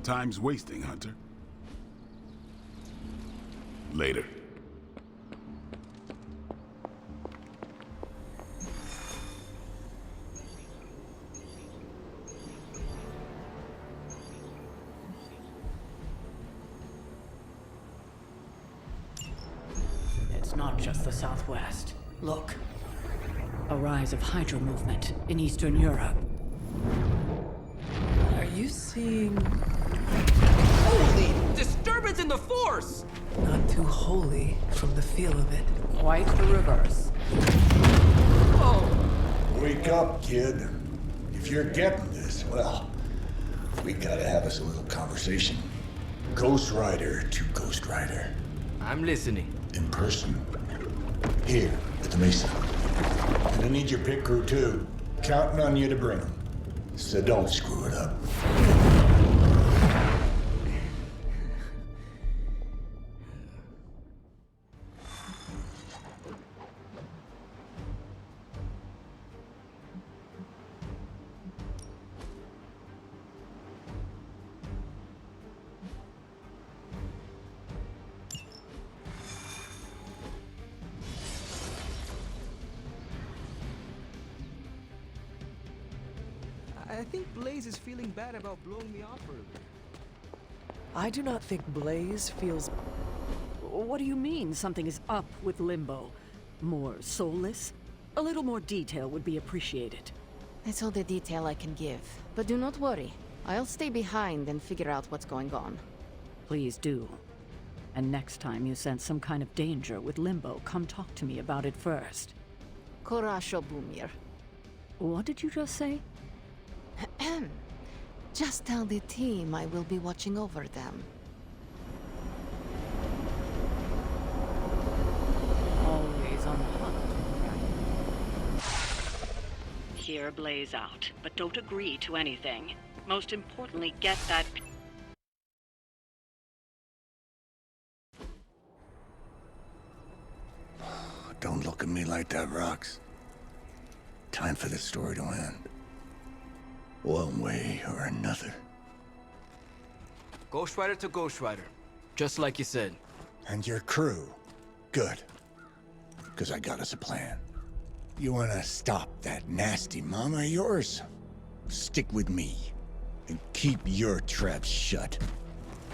Time's wasting, Hunter. Later. It's not just the Southwest. Look. A rise of Hydra movement in Eastern Europe. Are you seeing... Holy disturbance in the Force! Not too holy from the feel of it. Quite the reverse. Whoa! Wake up, kid. If you're getting this, well, we gotta have us a little conversation. Ghost Rider to Ghost Rider. I'm listening. In person. Here, at the Mesa. And I need your pit crew too. Counting on you to bring them. So don't screw it up. I think Blaze is feeling bad about blowing me off earlier. I do not think Blaze feels... What do you mean something is up with Limbo? More soulless? A little more detail would be appreciated. That's all the detail I can give. But do not worry. I'll stay behind and figure out what's going on. Please do. And next time you sense some kind of danger with Limbo, come talk to me about it first. Korasho Bumir. What did you just say? Just tell the team I will be watching over them. Always on the hunt, right? Hear Blaze out, but don't agree to anything. Most importantly, get that... Don't look at me like that, Rox. Time for this story to end. One way or another. Ghost Rider to Ghost Rider. Just like you said. And your crew. Good. Because I got us a plan. You wanna stop that nasty mama of yours? Stick with me. And keep your traps shut.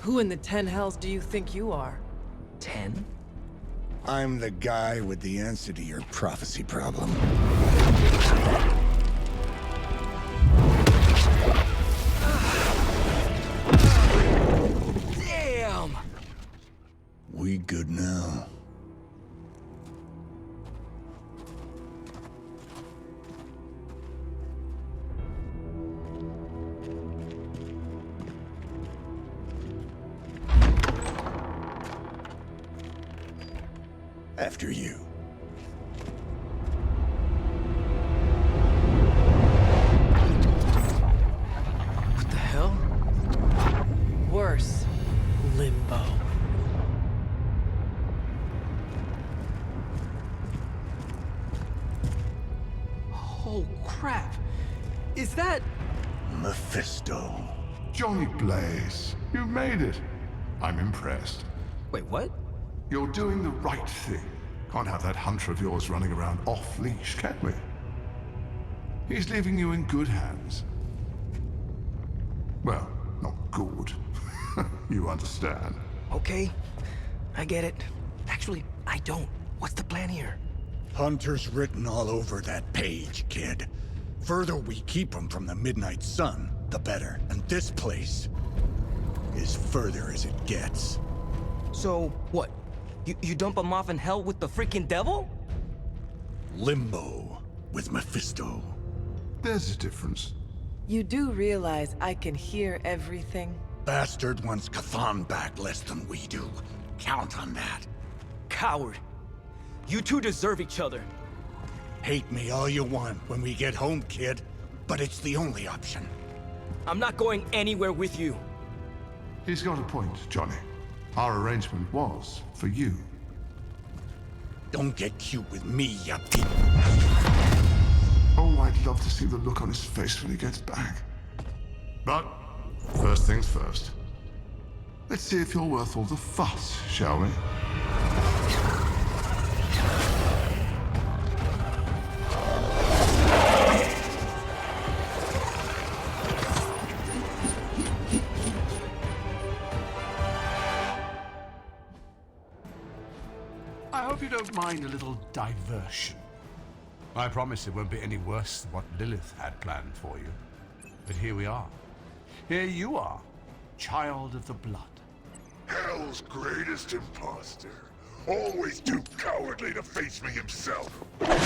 Who in the 10 hells do you think you are? 10? I'm the guy with the answer to your prophecy problem. Damn! We good now? After you. What the hell? Worse. Limbo. Oh crap! Is that... Mephisto. Johnny Blaze, you made it. I'm impressed. Wait, what? You're doing the right thing. Can't have that hunter of yours running around off-leash, can we? He's leaving you in good hands. Well, not good. You understand. Okay, I get it. Actually, I don't. What's the plan here? Hunter's written all over that page, kid. Further we keep him from the midnight sun, the better. And this place is further as it gets. So, what? You dump him off in hell with the freaking devil? Limbo with Mephisto. There's a difference. You do realize I can hear everything? Bastard wants Cathan back less than we do. Count on that. Coward. You two deserve each other. Hate me all you want when we get home, kid. But it's the only option. I'm not going anywhere with you. He's got a point, Johnny. Our arrangement was for you. Don't get cute with me, ya peep. Oh, I'd love to see the look on his face when he gets back. But first, First things first. Let's see if you're worth all the fuss, shall we? I hope you don't mind a little diversion. I promise it won't be any worse than what Lilith had planned for you. But here we are. Here you are, child of the blood. Hell's greatest imposter. Always too cowardly to face me himself. Your time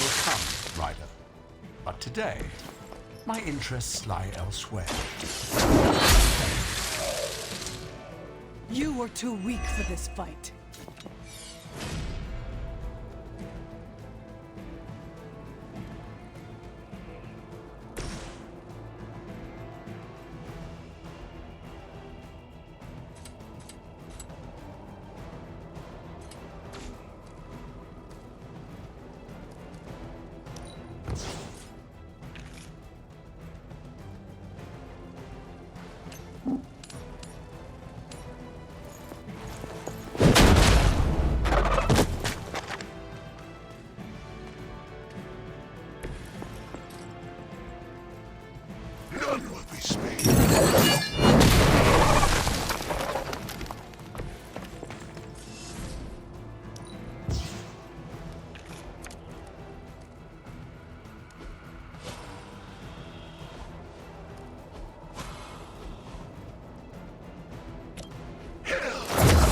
will come, Ryder. But today, my interests lie elsewhere. You are too weak for this fight. None will be spared. Hell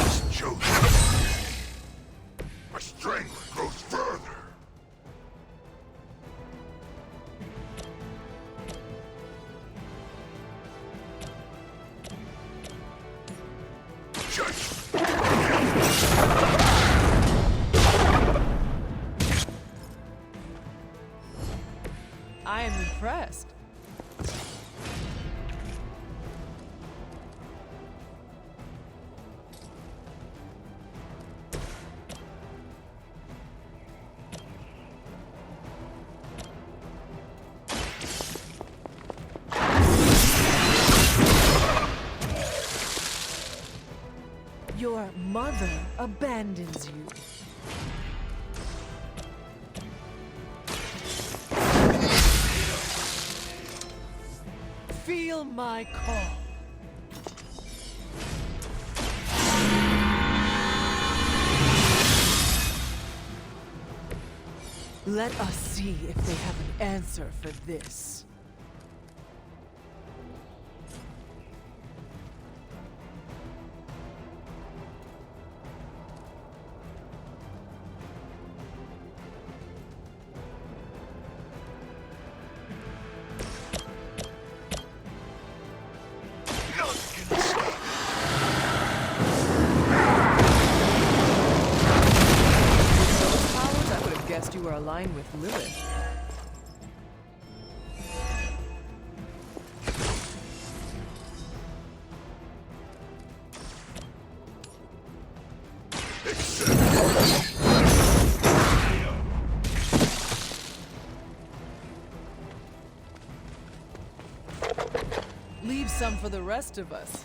is chosen. My strength grows further. I am impressed. Your mother abandons you. Feel my call. Let us see if they have an answer for this. You are aligned with Lilith. Leave some for the rest of us.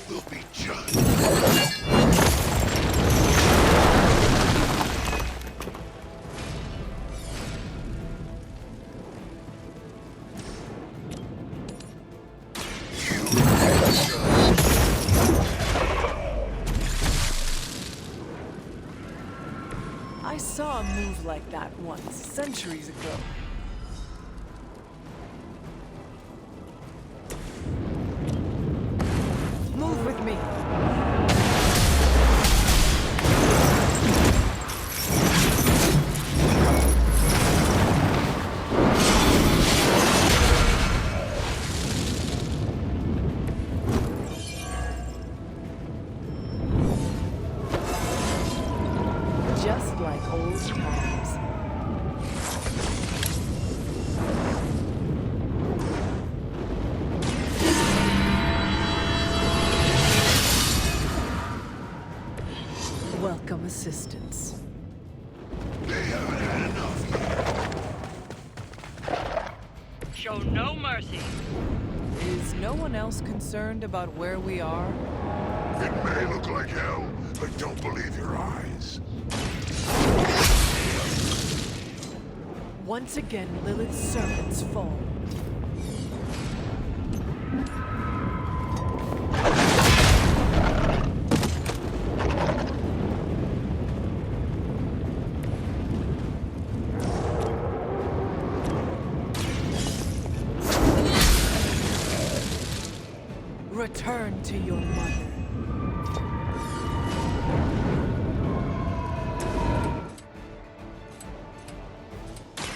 Will be judged. I saw a move like that once, centuries ago. Move with me. Just like old times. Welcome assistance. Show no mercy. Is no one else concerned about where we are? It may look like hell, but don't believe your eyes. Once again, Lilith's servants fall. Return to your mother.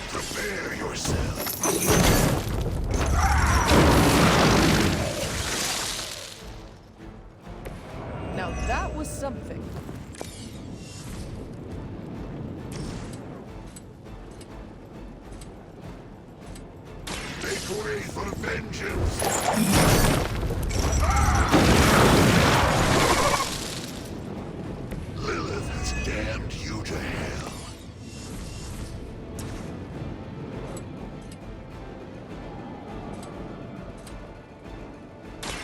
Prepare yourself. Now that was something. Make way for vengeance. Lilith has damned you to hell.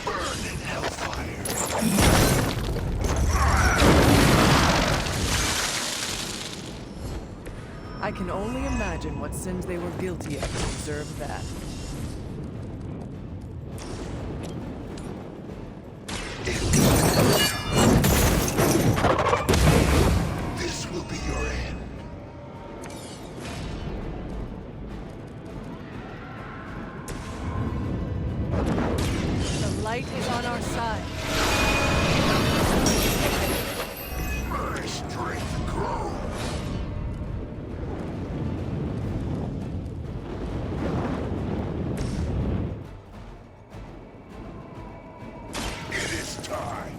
Burn in hellfire. I can only imagine what sins they were guilty of to deserve that. This will be your end. The light is on our side. My strength grows. It is time.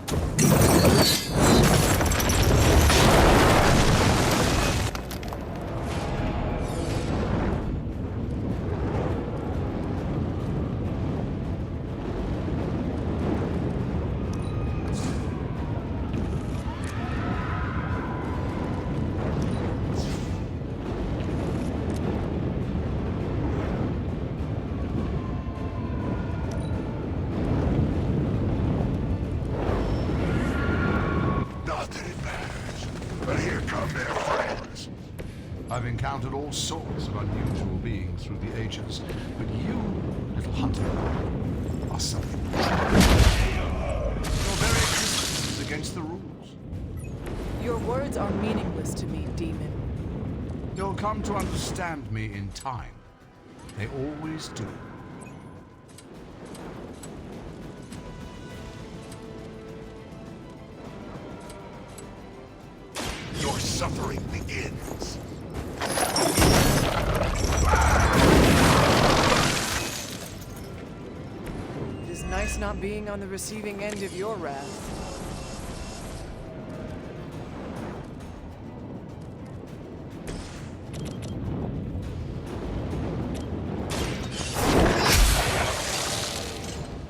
Not that it matters, but here come their friends. I've encountered all sorts of unusual beings through the ages, but you, little hunter, are something. Your very existence is against the rules. Your words are meaningless to me, demon. You'll come to understand me in time. They always do. Your suffering begins. It is nice not being on the receiving end of your wrath.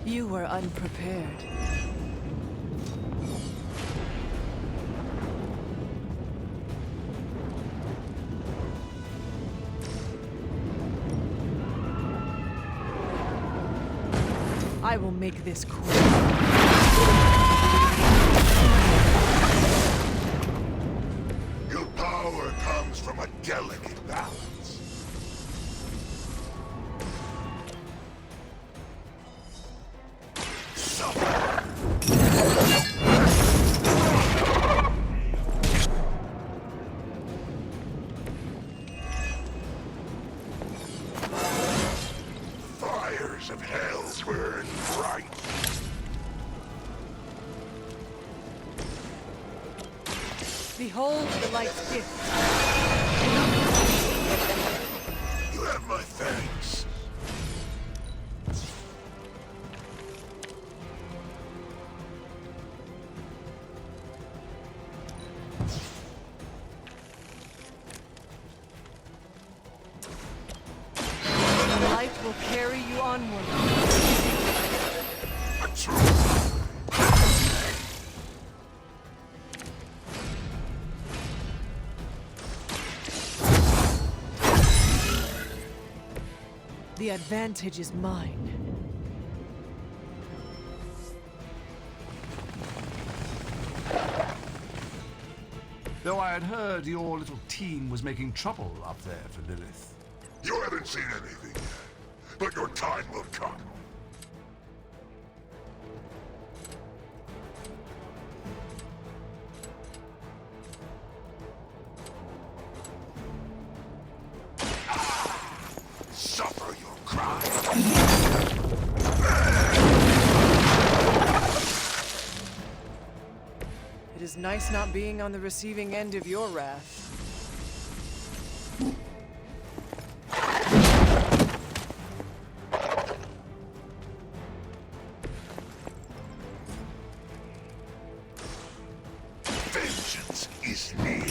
You were unprepared. I will make this quick. Your power comes from a delicate balance. Suffer. Fires of hell burn bright. Behold the light's gift. You have my thanks. The light will carry you onward. A truth. The advantage is mine. Though I had heard your little team was making trouble up there for Lilith. You haven't seen anything yet, but your time will come. Suffer your crime. It is nice not being on the receiving end of your wrath. Vengeance is near.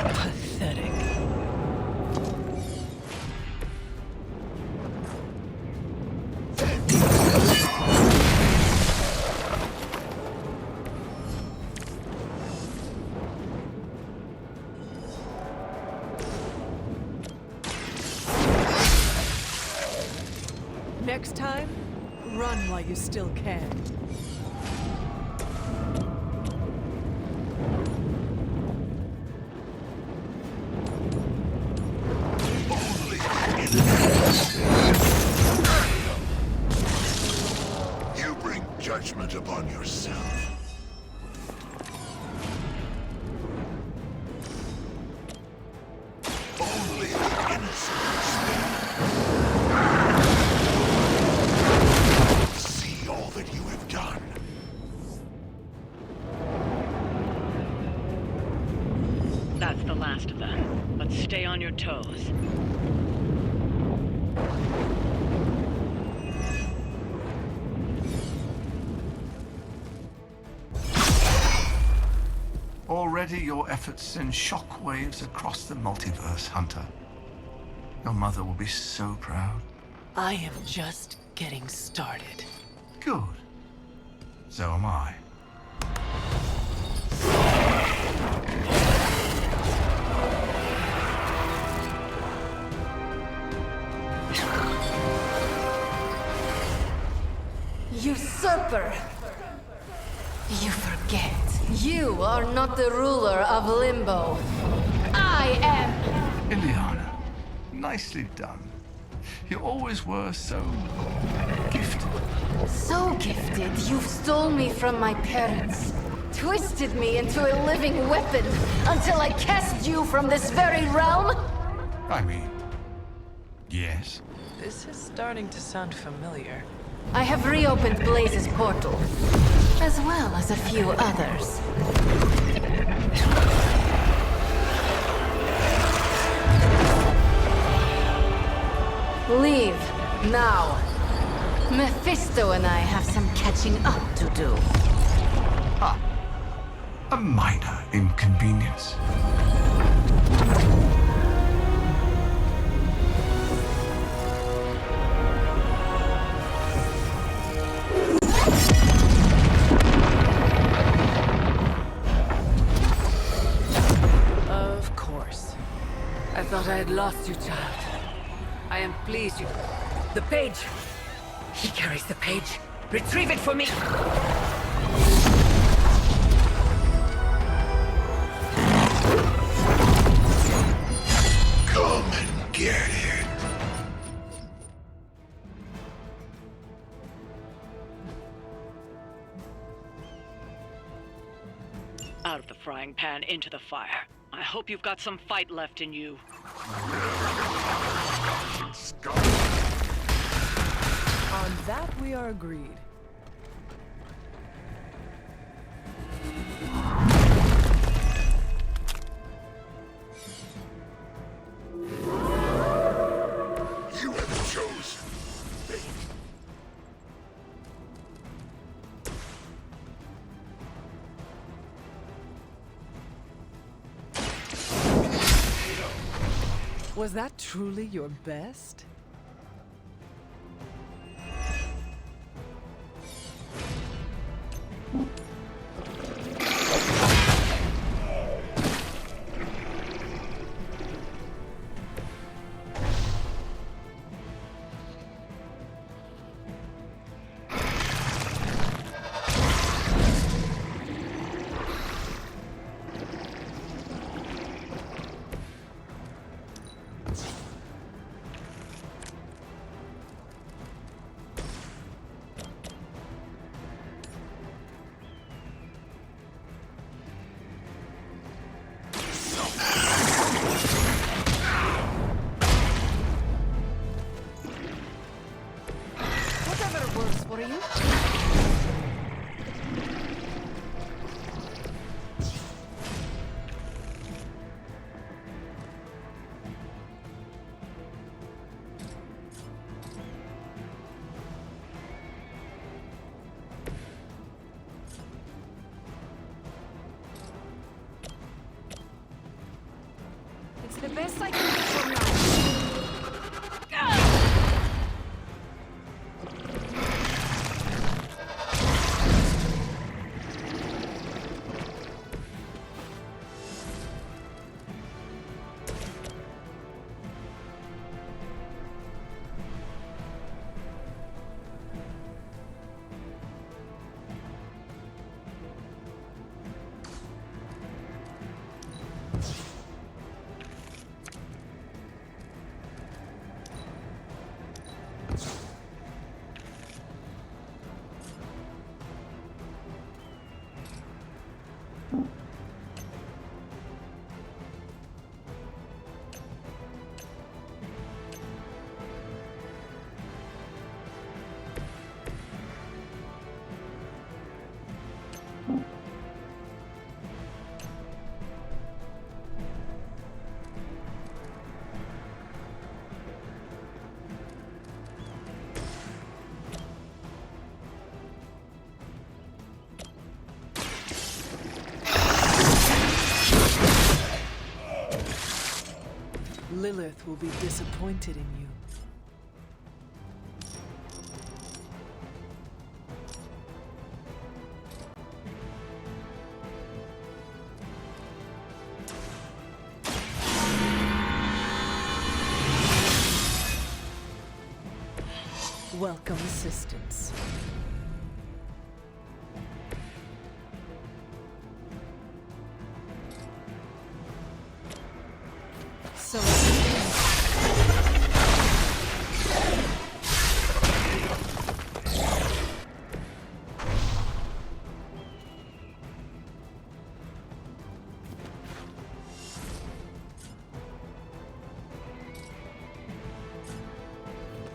Pathetic. Next time, run while you still can. You bring judgment upon yourself. Only the innocent see all that you have done. That's the last of them, but stay on your toes. Already your efforts send shockwaves across the multiverse, Hunter. Your mother will be so proud. I am just getting started. Good. So am I. Usurper! You forget. You are not the ruler of Limbo. I am! Ileana, nicely done. You always were so gifted. So gifted, you've stole me from my parents. Twisted me into a living weapon until I cast you from this very realm? I mean, yes. This is starting to sound familiar. I have reopened Blaze's portal, as well as a few others. Leave, now. Mephisto and I have some catching up to do. Ah, a minor inconvenience. Of course. I thought I had lost you, child. I am pleased you... The page! He carries the page. Retrieve it for me! Come and get it. Out of the frying pan into the fire. I hope you've got some fight left in you. On that we are agreed. You have chosen fate. Was that truly your best? Whatever works for you. It's the best I can do for now. Lilith will be disappointed in you. Welcome assistance. So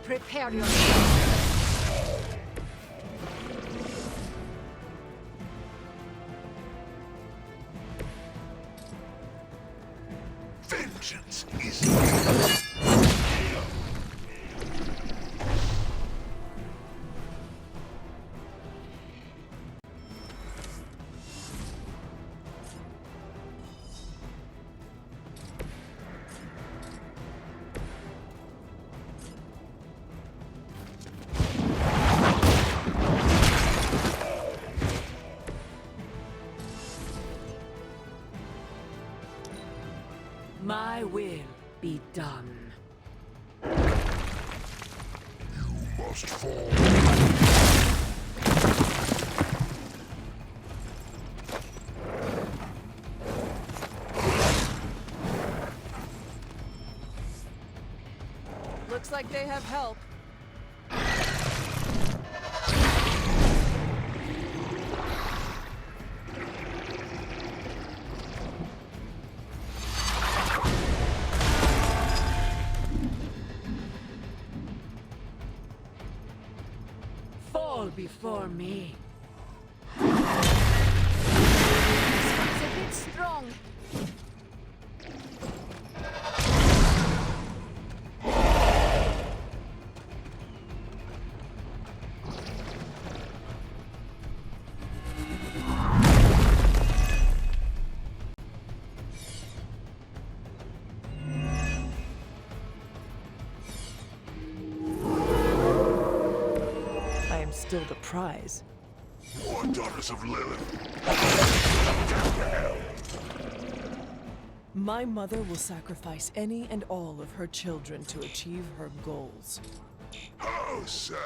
prepare yourself. Vengeance is my will be done. You must fall. Looks like they have help. Fall before me. It's a bit strong. still the prize. More daughters of Lilith. Death to hell. My mother will sacrifice any and all of her children to achieve her goals. How sad.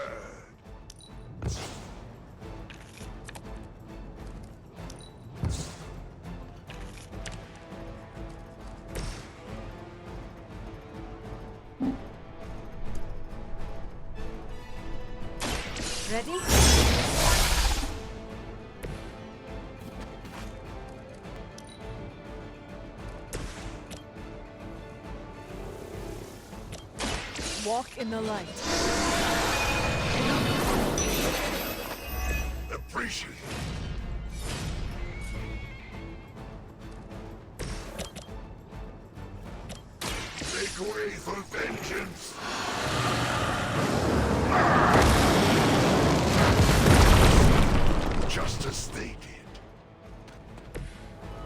Ready? Walk in the light. Appreciate it. Make way for vengeance. Just as they did.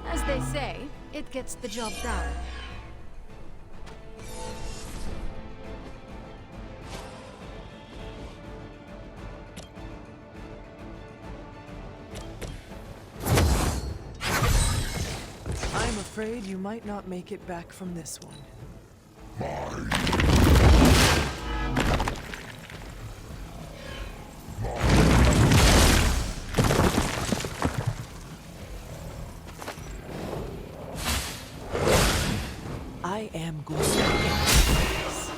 As they say, it gets the job done. I'm afraid you might not make it back from this one. I am going to get this.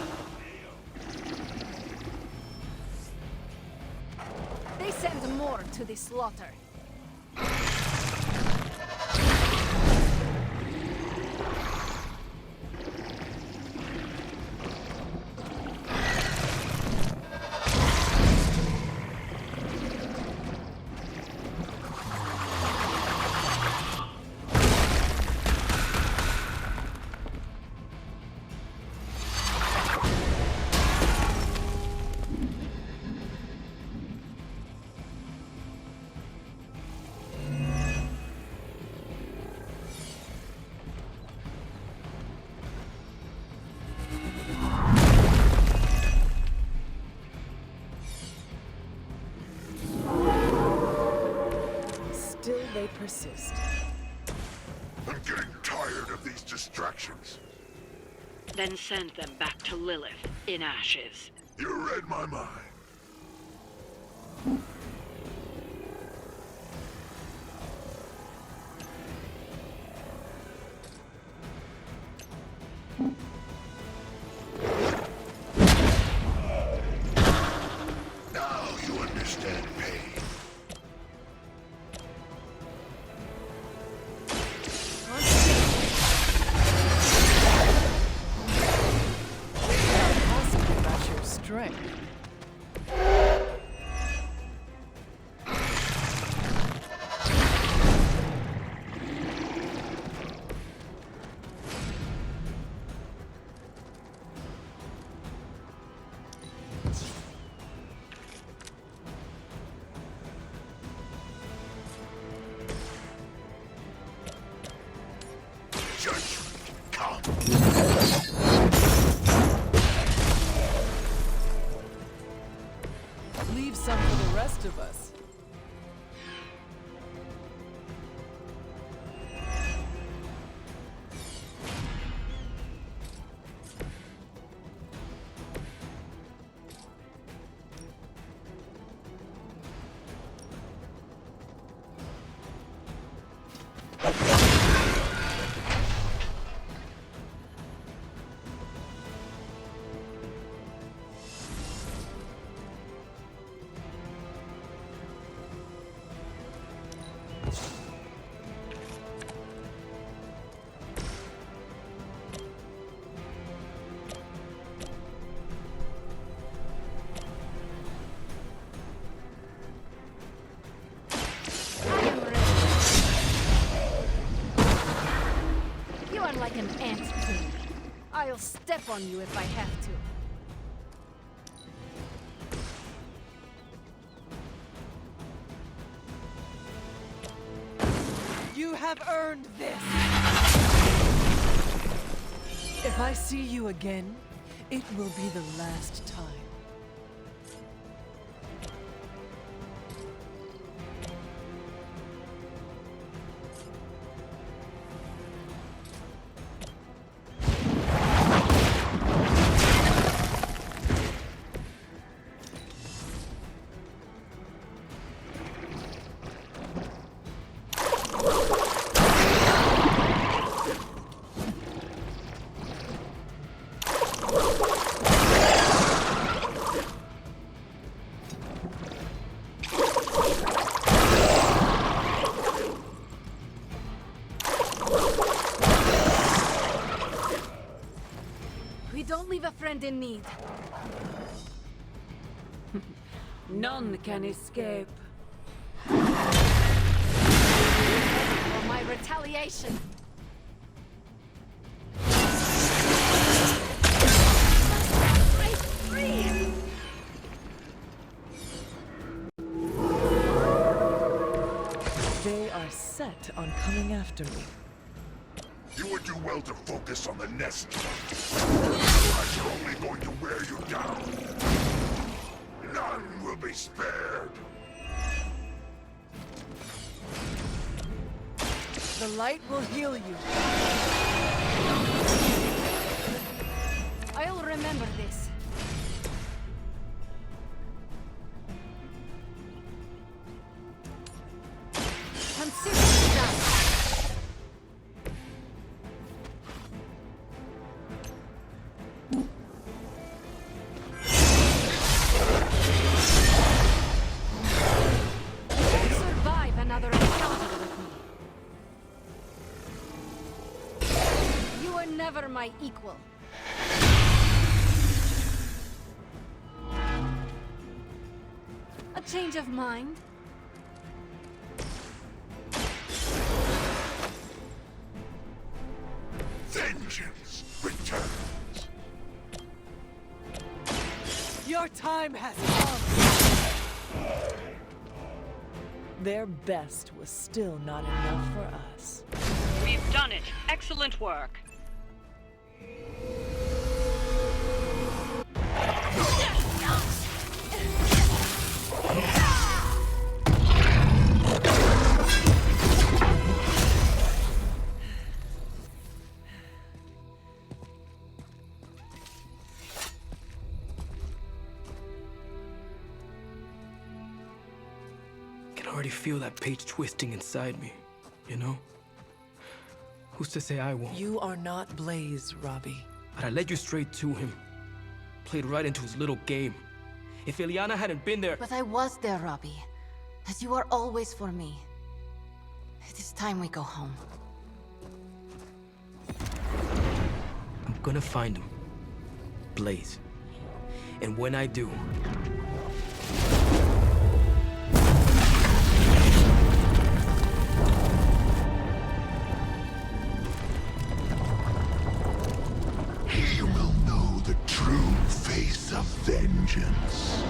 They send more to the slaughter. Still they persist. I'm getting tired of these distractions. Then send them back to Lilith in ashes. You read my mind. Now you understand pain. Possibly about your strength. Judgment, come. Leave some for the rest of us. You are like an ant to me. I'll step on you if I have to. You have earned this. If I see you again, it will be the last time. Leave a friend in need. None can escape. For my retaliation. Break free! They are set on coming after me. You would do well to focus on the nest. Otherwise, you're only going to wear you down. None will be spared. The light will heal you. I'll remember this. Consider it done. Survive another encounter with me. You were never my equal. A change of mind? Vengeance returns. Your time has come. Their best was still not enough for us. We've done it. Excellent work. I can already feel that page twisting inside me, you know? Who's to say I won't? You are not Blaze, Robbie. But I led you straight to him. Played right into his little game. If Ileana hadn't been there... But I was there, Robbie. As you are always for me. It is time we go home. I'm gonna find him. Blaze. And when I do... He will know the true face of vengeance.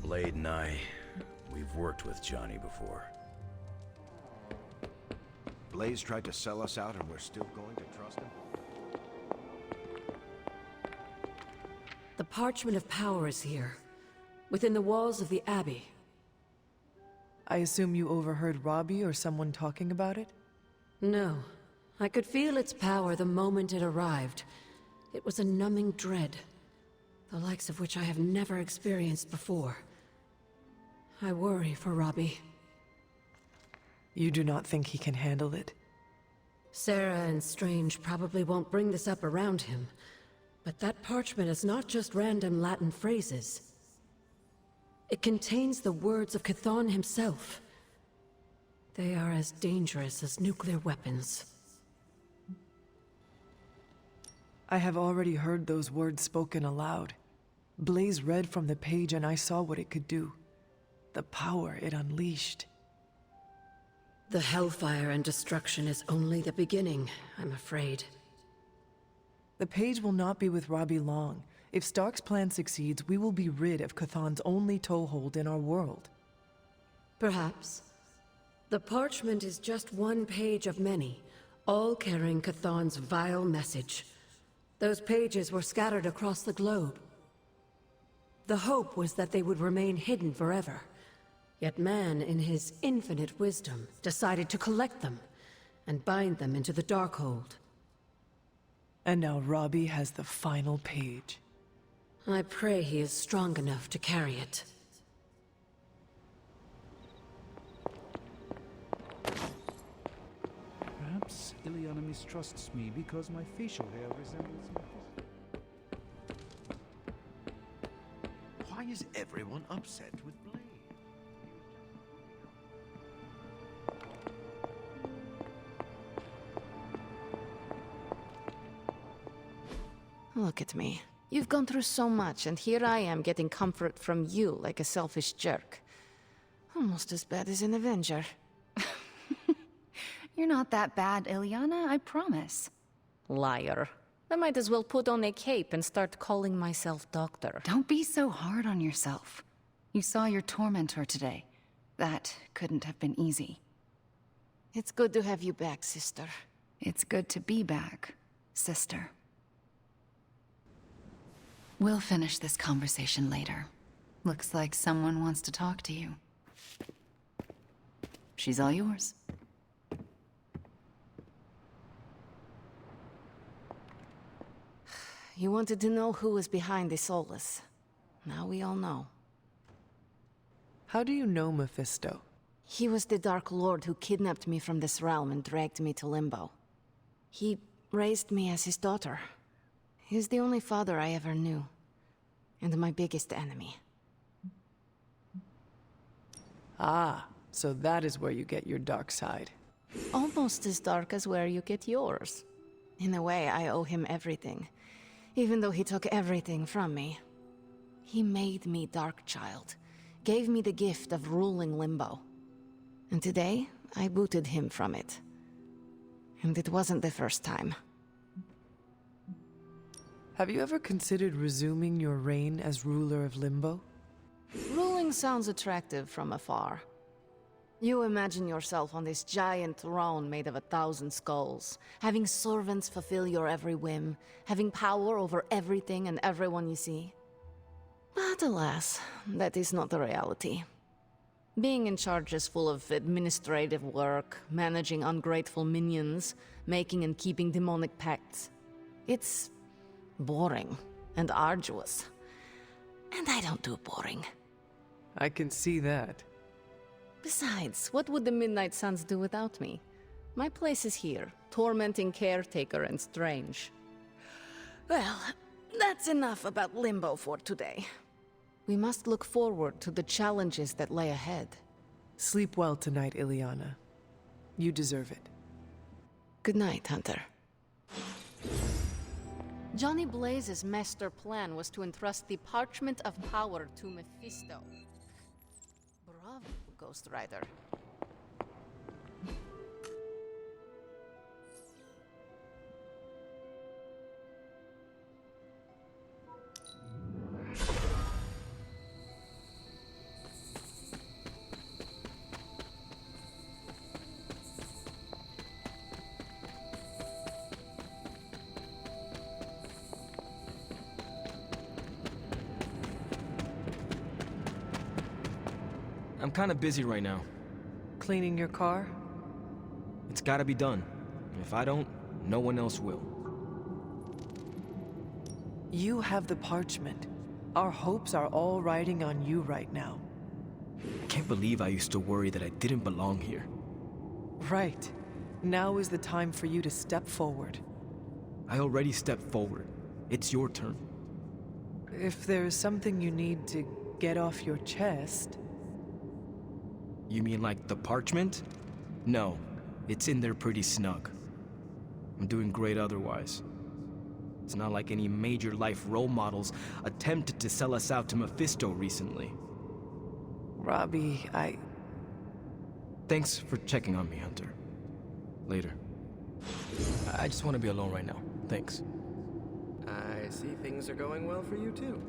Blade and I, we've worked with Johnny before. Blaze tried to sell us out and we're still going to trust him? The parchment of power is here, within the walls of the Abbey. I assume you overheard Robbie or someone talking about it? No. I could feel its power the moment it arrived. It was a numbing dread, the likes of which I have never experienced before. I worry for Robbie. You do not think he can handle it? Sarah and Strange probably won't bring this up around him, but that parchment is not just random Latin phrases. It contains the words of Chthon himself. They are as dangerous as nuclear weapons. I have already heard those words spoken aloud. Blaze read from the page and I saw what it could do. The power it unleashed. The hellfire and destruction is only the beginning, I'm afraid. The page will not be with Robbie long. If Stark's plan succeeds, we will be rid of Chthon's only toehold in our world. Perhaps. The parchment is just one page of many, all carrying Chthon's vile message. Those pages were scattered across the globe. The hope was that they would remain hidden forever. Yet man, in his infinite wisdom, decided to collect them and bind them into the Darkhold. And now Robbie has the final page. I pray he is strong enough to carry it. Perhaps Ileana mistrusts me because my facial hair resembles my... Why is everyone upset with Blaze? Look at me. You've gone through so much, and here I am getting comfort from you like a selfish jerk. Almost as bad as an Avenger. You're not that bad, Ileana, I promise. Liar. I might as well put on a cape and start calling myself Doctor. Don't be so hard on yourself. You saw your tormentor today. That couldn't have been easy. It's good to have you back, sister. It's good to be back, sister. We'll finish this conversation later. Looks like someone wants to talk to you. She's all yours. You wanted to know who was behind the Solus. Now we all know. How do you know Mephisto? He was the Dark Lord who kidnapped me from this realm and dragged me to Limbo. He raised me as his daughter. He's the only father I ever knew. And my biggest enemy. Ah, so that is where you get your dark side. Almost as dark as where you get yours. In a way, I owe him everything. Even though he took everything from me. He made me Darkchild. Gave me the gift of ruling Limbo. And today, I booted him from it. And it wasn't the first time. Have you ever considered resuming your reign as ruler of Limbo? Ruling sounds attractive from afar. You imagine yourself on this giant throne made of 1,000 skulls, having servants fulfill your every whim, having power over everything and everyone you see. But alas, that is not the reality. Being in charge is full of administrative work, managing ungrateful minions, making and keeping demonic pacts. It's boring and arduous. And I don't do boring. I can see that. Besides, what would the Midnight Suns do without me? My place is here, tormenting Caretaker and Strange. Well, that's enough about Limbo for today. We must look forward to the challenges that lay ahead. Sleep well tonight, Ileana. You deserve it. Good night, Hunter. Johnny Blaze's master plan was to entrust the Parchment of Power to Mephisto. Bravo, Ghost Rider. I'm kind of busy right now. Cleaning your car? It's gotta be done. If I don't, no one else will. You have the parchment. Our hopes are all riding on you right now. I can't believe I used to worry that I didn't belong here. Right. Now is the time for you to step forward. I already stepped forward. It's your turn. If there is something you need to get off your chest... You mean like the parchment? No, it's in there pretty snug. I'm doing great otherwise. It's not like any major life role models attempted to sell us out to Mephisto recently. Robbie, Thanks for checking on me, Hunter. Later. I just want to be alone right now. Thanks. I see things are going well for you too.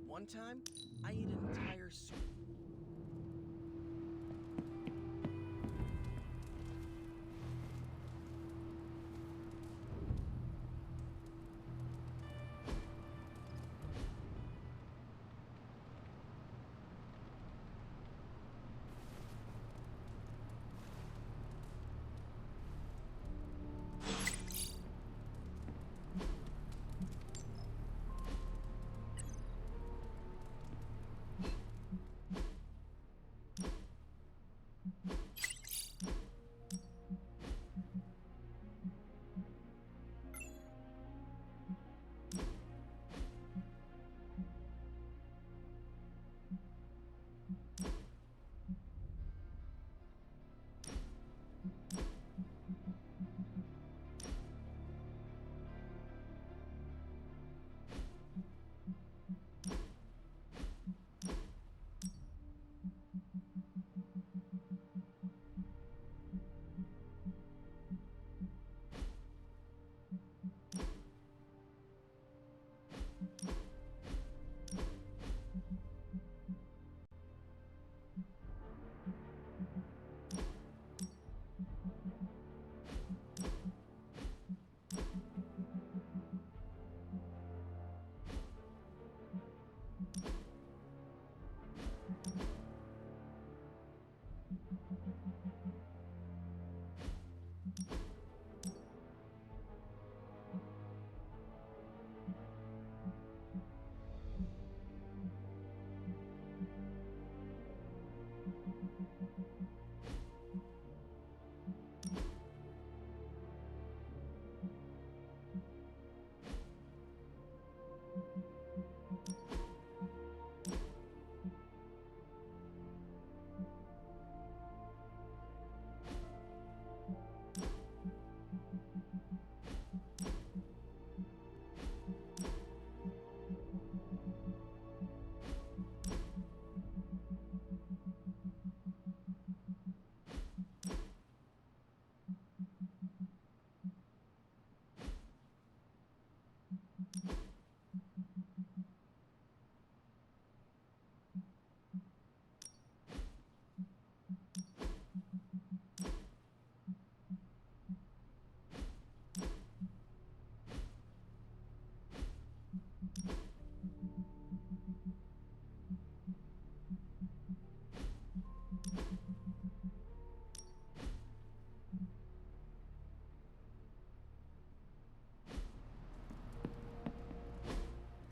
One time, I ate an entire soup.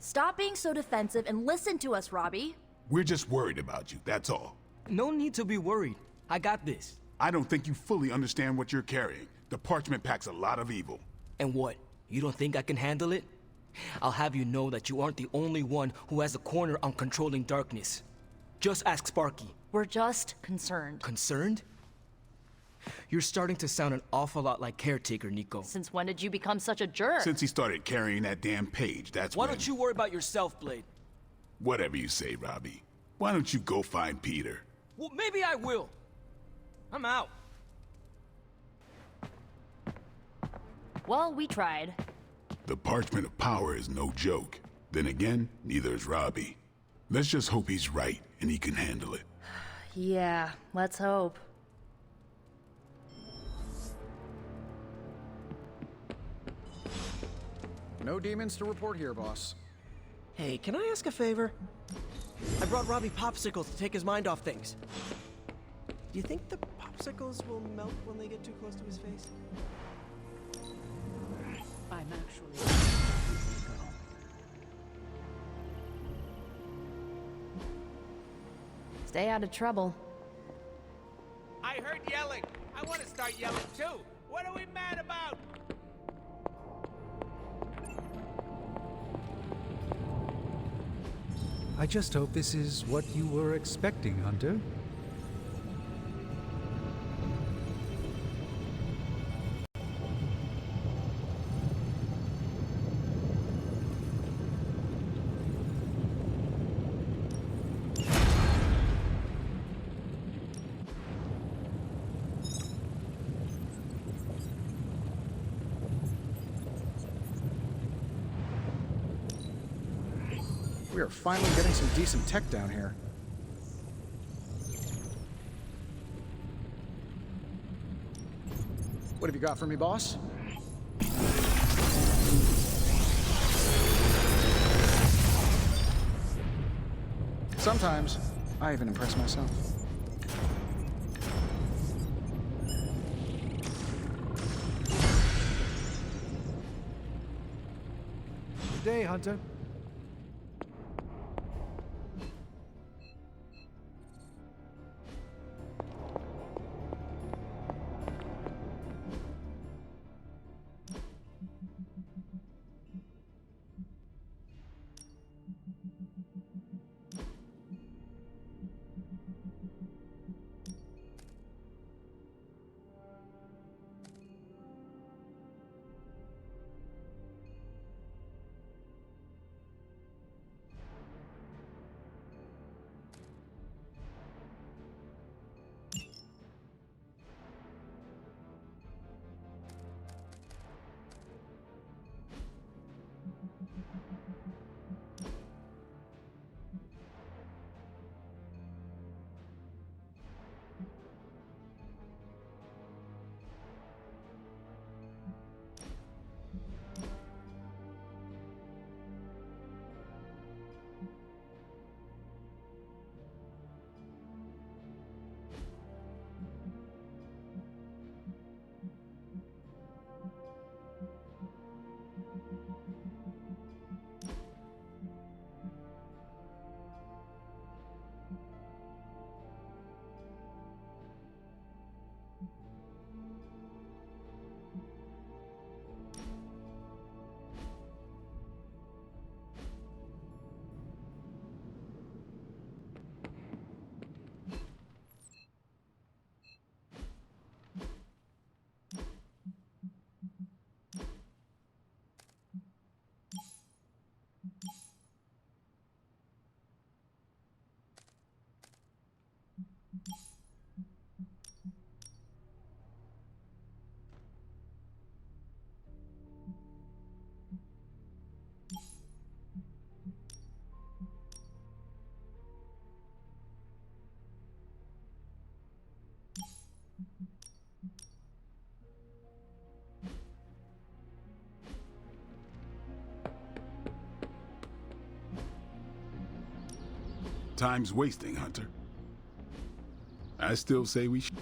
Stop being so defensive and listen to us, Robbie. We're just worried about you, that's all. No need to be worried. I got this. I don't think you fully understand what you're carrying. The parchment packs a lot of evil. And what? You don't think I can handle it? I'll have you know that you aren't the only one who has a corner on controlling darkness. Just ask Sparky. We're just concerned. Concerned? You're starting to sound an awful lot like Caretaker, Nico. Since when did you become such a jerk? Since he started carrying that damn page, that's Why don't you worry about yourself, Blade? Whatever you say, Robbie. Why don't you go find Peter? Well, maybe I will. I'm out. Well, we tried. The parchment of power is no joke. Then again, neither is Robbie. Let's just hope he's right and he can handle it. Yeah, let's hope. No demons to report here, boss. Hey, can I ask a favor? I brought Robbie popsicles to take his mind off things. Do you think the popsicles will melt when they get too close to his face? I'm actually... Stay out of trouble. I heard yelling. I want to start yelling too. What are we mad about? I just hope this is what you were expecting, Hunter. We are finally getting some decent tech down here. What have you got for me, boss? Sometimes, I even impress myself. Good day, Hunter. Time's wasting, Hunter. I still say we should.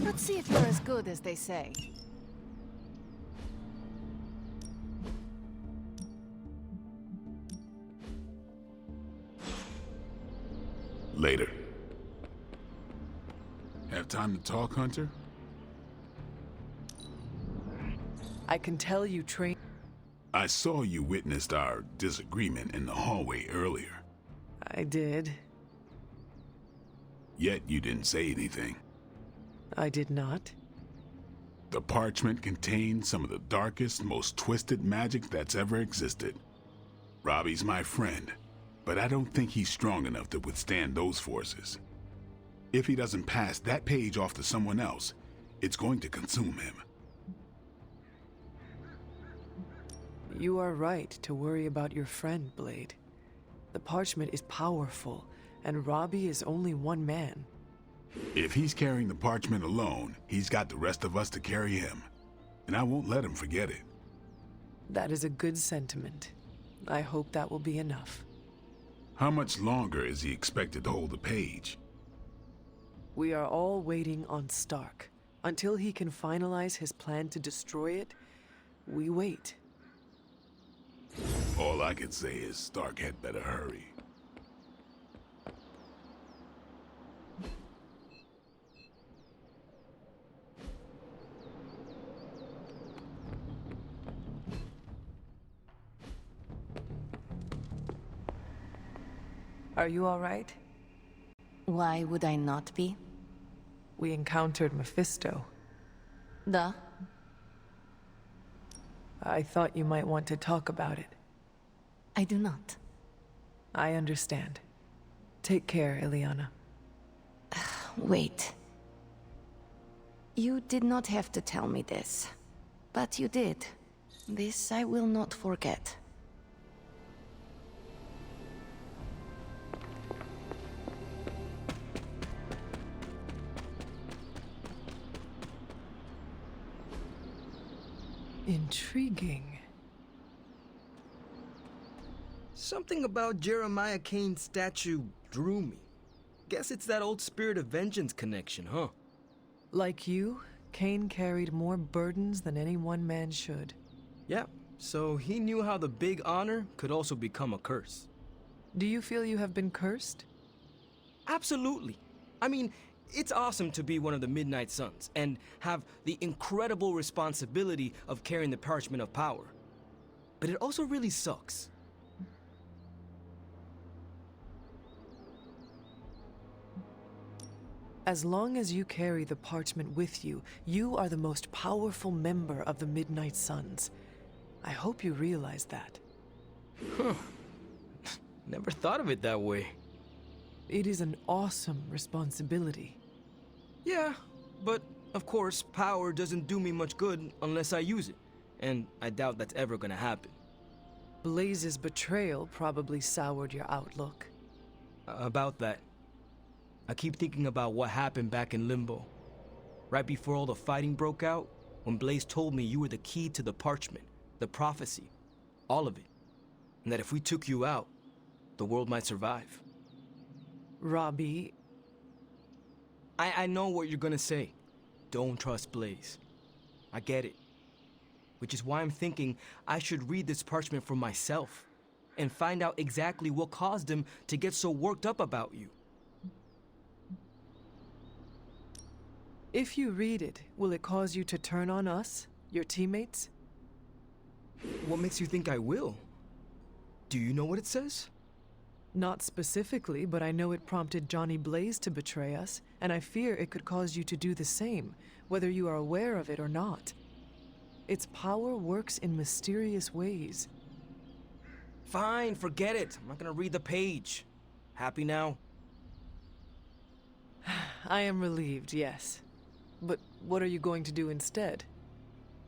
Let's see if you're as good as they say. Later. Have time to talk, Hunter? I can tell you train. I saw you witnessed our disagreement in the hallway earlier. I did. Yet you didn't say anything. I did not. The parchment contained some of the darkest, most twisted magic that's ever existed. Robbie's my friend, but I don't think he's strong enough to withstand those forces. If he doesn't pass that page off to someone else, it's going to consume him. You are right to worry about your friend, Blade. The parchment is powerful, and Robbie is only one man. If he's carrying the parchment alone, he's got the rest of us to carry him. And I won't let him forget it. That is a good sentiment. I hope that will be enough. How much longer is he expected to hold the page? We are all waiting on Stark. Until he can finalize his plan to destroy it, we wait. All I can say is Stark had better hurry. Are you all right? Why would I not be? We encountered Mephisto. Duh. I thought you might want to talk about it. I do not. I understand. Take care, Ileana. Wait. You did not have to tell me this, but you did. This I will not forget. Intriguing. Something about Jeremiah Kane's statue drew me. Guess it's that old Spirit of Vengeance connection, huh? Like you, Kane carried more burdens than any one man should. Yeah, so he knew how the big honor could also become a curse. Do you feel you have been cursed? Absolutely. I mean, it's awesome to be one of the Midnight Suns and have the incredible responsibility of carrying the Parchment of Power. But it also really sucks. As long as you carry the parchment with you, you are the most powerful member of the Midnight Suns. I hope you realize that. Huh. Never thought of it that way. It is an awesome responsibility. Yeah, but of course, power doesn't do me much good unless I use it. And I doubt that's ever gonna happen. Blaze's betrayal probably soured your outlook. About that. I keep thinking about what happened back in Limbo. Right before all the fighting broke out, when Blaze told me you were the key to the parchment, the prophecy, all of it. And that if we took you out, the world might survive. Robbie... I know what you're gonna say. Don't trust Blaze. I get it. Which is why I'm thinking I should read this parchment for myself and find out exactly what caused him to get so worked up about you. If you read it, will it cause you to turn on us, your teammates? What makes you think I will? Do you know what it says? Not specifically, but I know it prompted Johnny Blaze to betray us, and I fear it could cause you to do the same, whether you are aware of it or not. Its power works in mysterious ways. Fine, forget it. I'm not gonna read the page. Happy now? I am relieved, yes. But what are you going to do instead?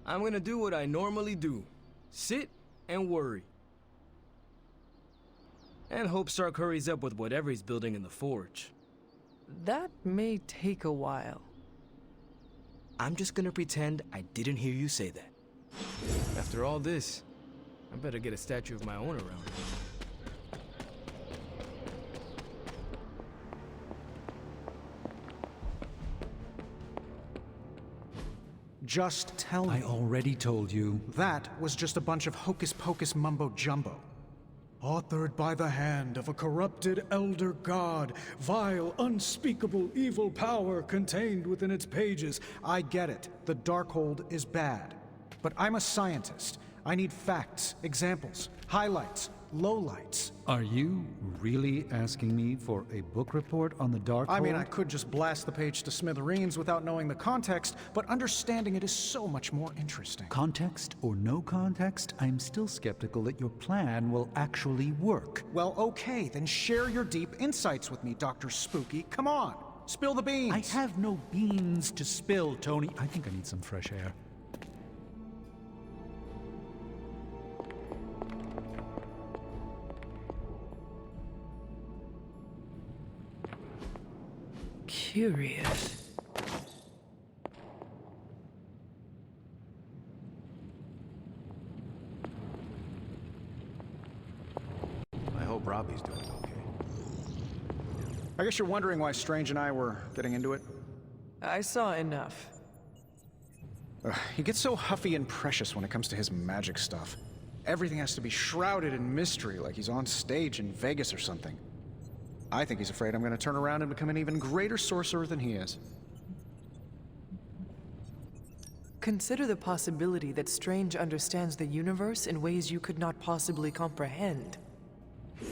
I'm gonna do what I normally do. Sit and worry. And hope Stark hurries up with whatever he's building in the forge. That may take a while. I'm just gonna pretend I didn't hear you say that. After all this, I better get a statue of my own around. Just tell me. I already told you. That was just a bunch of hocus-pocus mumbo-jumbo. Authored by the hand of a corrupted elder god, vile, unspeakable evil power contained within its pages. I get it. The Darkhold is bad. But I'm a scientist. I need facts, examples, highlights, lowlights. Are you really asking me for a book report on the Darkhold? I mean, I could just blast the page to smithereens without knowing the context, but understanding it is so much more interesting. Context or no context, I'm still skeptical that your plan will actually work. Well, okay, then share your deep insights with me, Dr. Spooky. Come on, spill the beans. I have no beans to spill, Tony. I think I need some fresh air. Curious. I hope Robbie's doing okay. I guess you're wondering why Strange and I were getting into it? I saw enough. He gets so huffy and precious when it comes to his magic stuff. Everything has to be shrouded in mystery, like he's on stage in Vegas or something. I think he's afraid I'm going to turn around and become an even greater sorcerer than he is. Consider the possibility that Strange understands the universe in ways you could not possibly comprehend.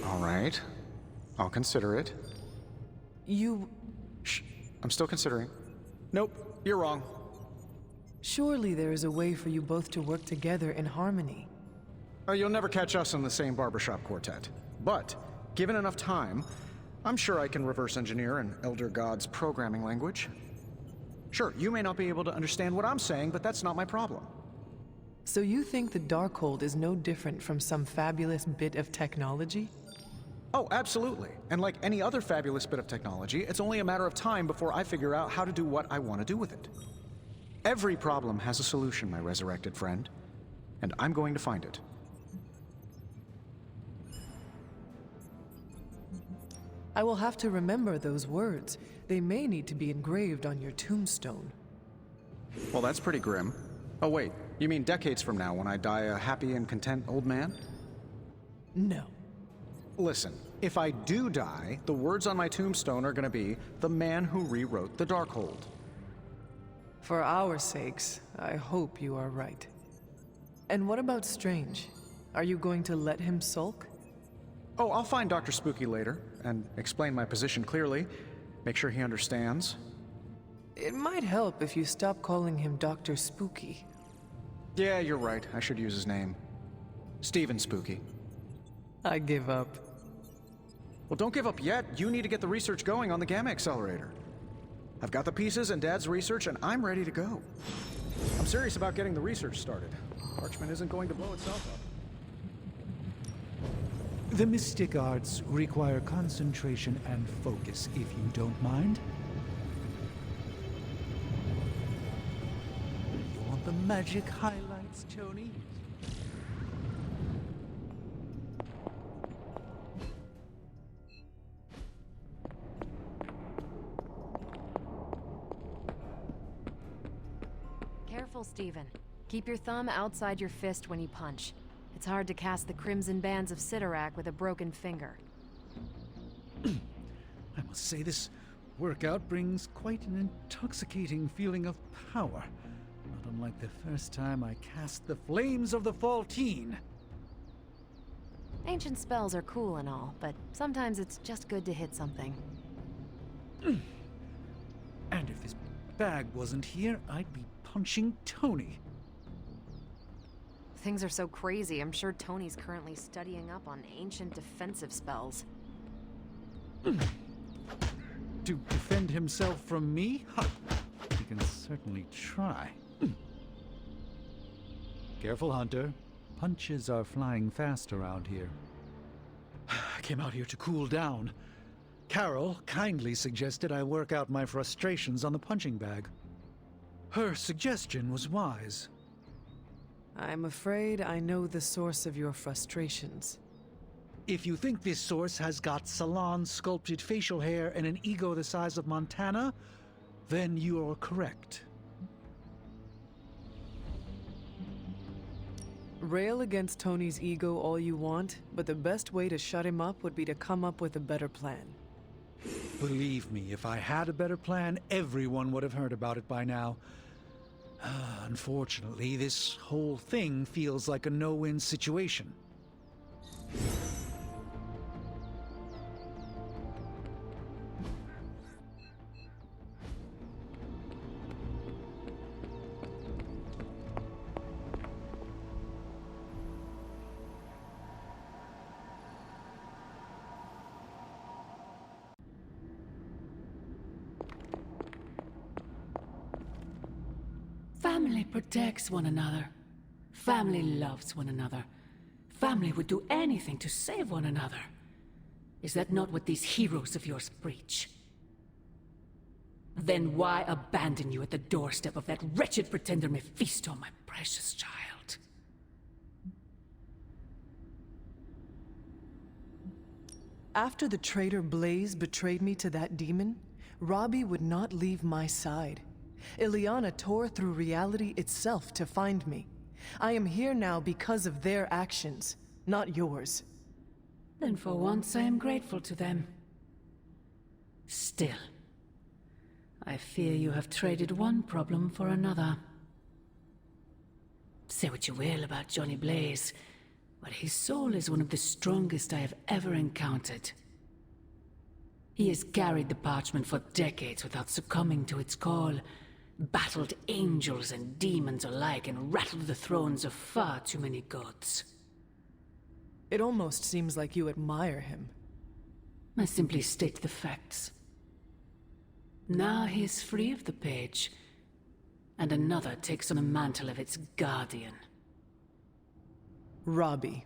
All right. I'll consider it. You... Shh. I'm still considering. Nope. You're wrong. Surely there is a way for you both to work together in harmony. You'll never catch us in the same barbershop quartet. But, given enough time, I'm sure I can reverse engineer an Elder God's programming language. Sure, you may not be able to understand what I'm saying, but that's not my problem. So you think the Darkhold is no different from some fabulous bit of technology? Oh, absolutely. And like any other fabulous bit of technology, it's only a matter of time before I figure out how to do what I want to do with it. Every problem has a solution, my resurrected friend. And I'm going to find it. I will have to remember those words. They may need to be engraved on your tombstone. Well, that's pretty grim. Oh wait, you mean decades from now when I die a happy and content old man? No. Listen, if I do die, the words on my tombstone are gonna be, "The man who rewrote the Darkhold." For our sakes, I hope you are right. And what about Strange? Are you going to let him sulk? Oh, I'll find Dr. Spooky later, and explain my position clearly. Make sure he understands. It might help if you stop calling him Dr. Spooky. Yeah, you're right. I should use his name. Stephen Spooky. I give up. Well, don't give up yet. You need to get the research going on the Gamma Accelerator. I've got the pieces and Dad's research, and I'm ready to go. I'm serious about getting the research started. Parchment isn't going to blow itself up. The mystic arts require concentration and focus, if you don't mind. You want the magic highlights, Tony? Careful, Stephen. Keep your thumb outside your fist when you punch. It's hard to cast the crimson bands of Sidorak with a broken finger. I must say this workout brings quite an intoxicating feeling of power. Not unlike the first time I cast the flames of the Faultine. Ancient spells are cool and all, but sometimes it's just good to hit something. And if this bag wasn't here, I'd be punching Tony. Things are so crazy, I'm sure Tony's currently studying up on ancient defensive spells. To defend himself from me? Ha! He can certainly try. Careful, Hunter. Punches are flying fast around here. I came out here to cool down. Carol kindly suggested I work out my frustrations on the punching bag. Her suggestion was wise. I'm afraid I know the source of your frustrations. If you think this source has got salon-sculpted facial hair and an ego the size of Montana, then you're correct. Rail against Tony's ego all you want, but the best way to shut him up would be to come up with a better plan. Believe me, if I had a better plan, everyone would have heard about it by now. Unfortunately, this whole thing feels like a no-win situation. Family protects one another. Family loves one another. Family would do anything to save one another. Is that not what these heroes of yours preach? Then why abandon you at the doorstep of that wretched pretender Mephisto, my precious child? After the traitor Blaze betrayed me to that demon, Robbie would not leave my side. Ileana tore through reality itself to find me. I am here now because of their actions, not yours. Then for once I am grateful to them. Still, I fear you have traded one problem for another. Say what you will about Johnny Blaze, but his soul is one of the strongest I have ever encountered. He has carried the parchment for decades without succumbing to its call, battled angels and demons alike, and rattled the thrones of far too many gods. It almost seems like you admire him. I simply state the facts. Now he is free of the page, and another takes on the mantle of its guardian. Robbie.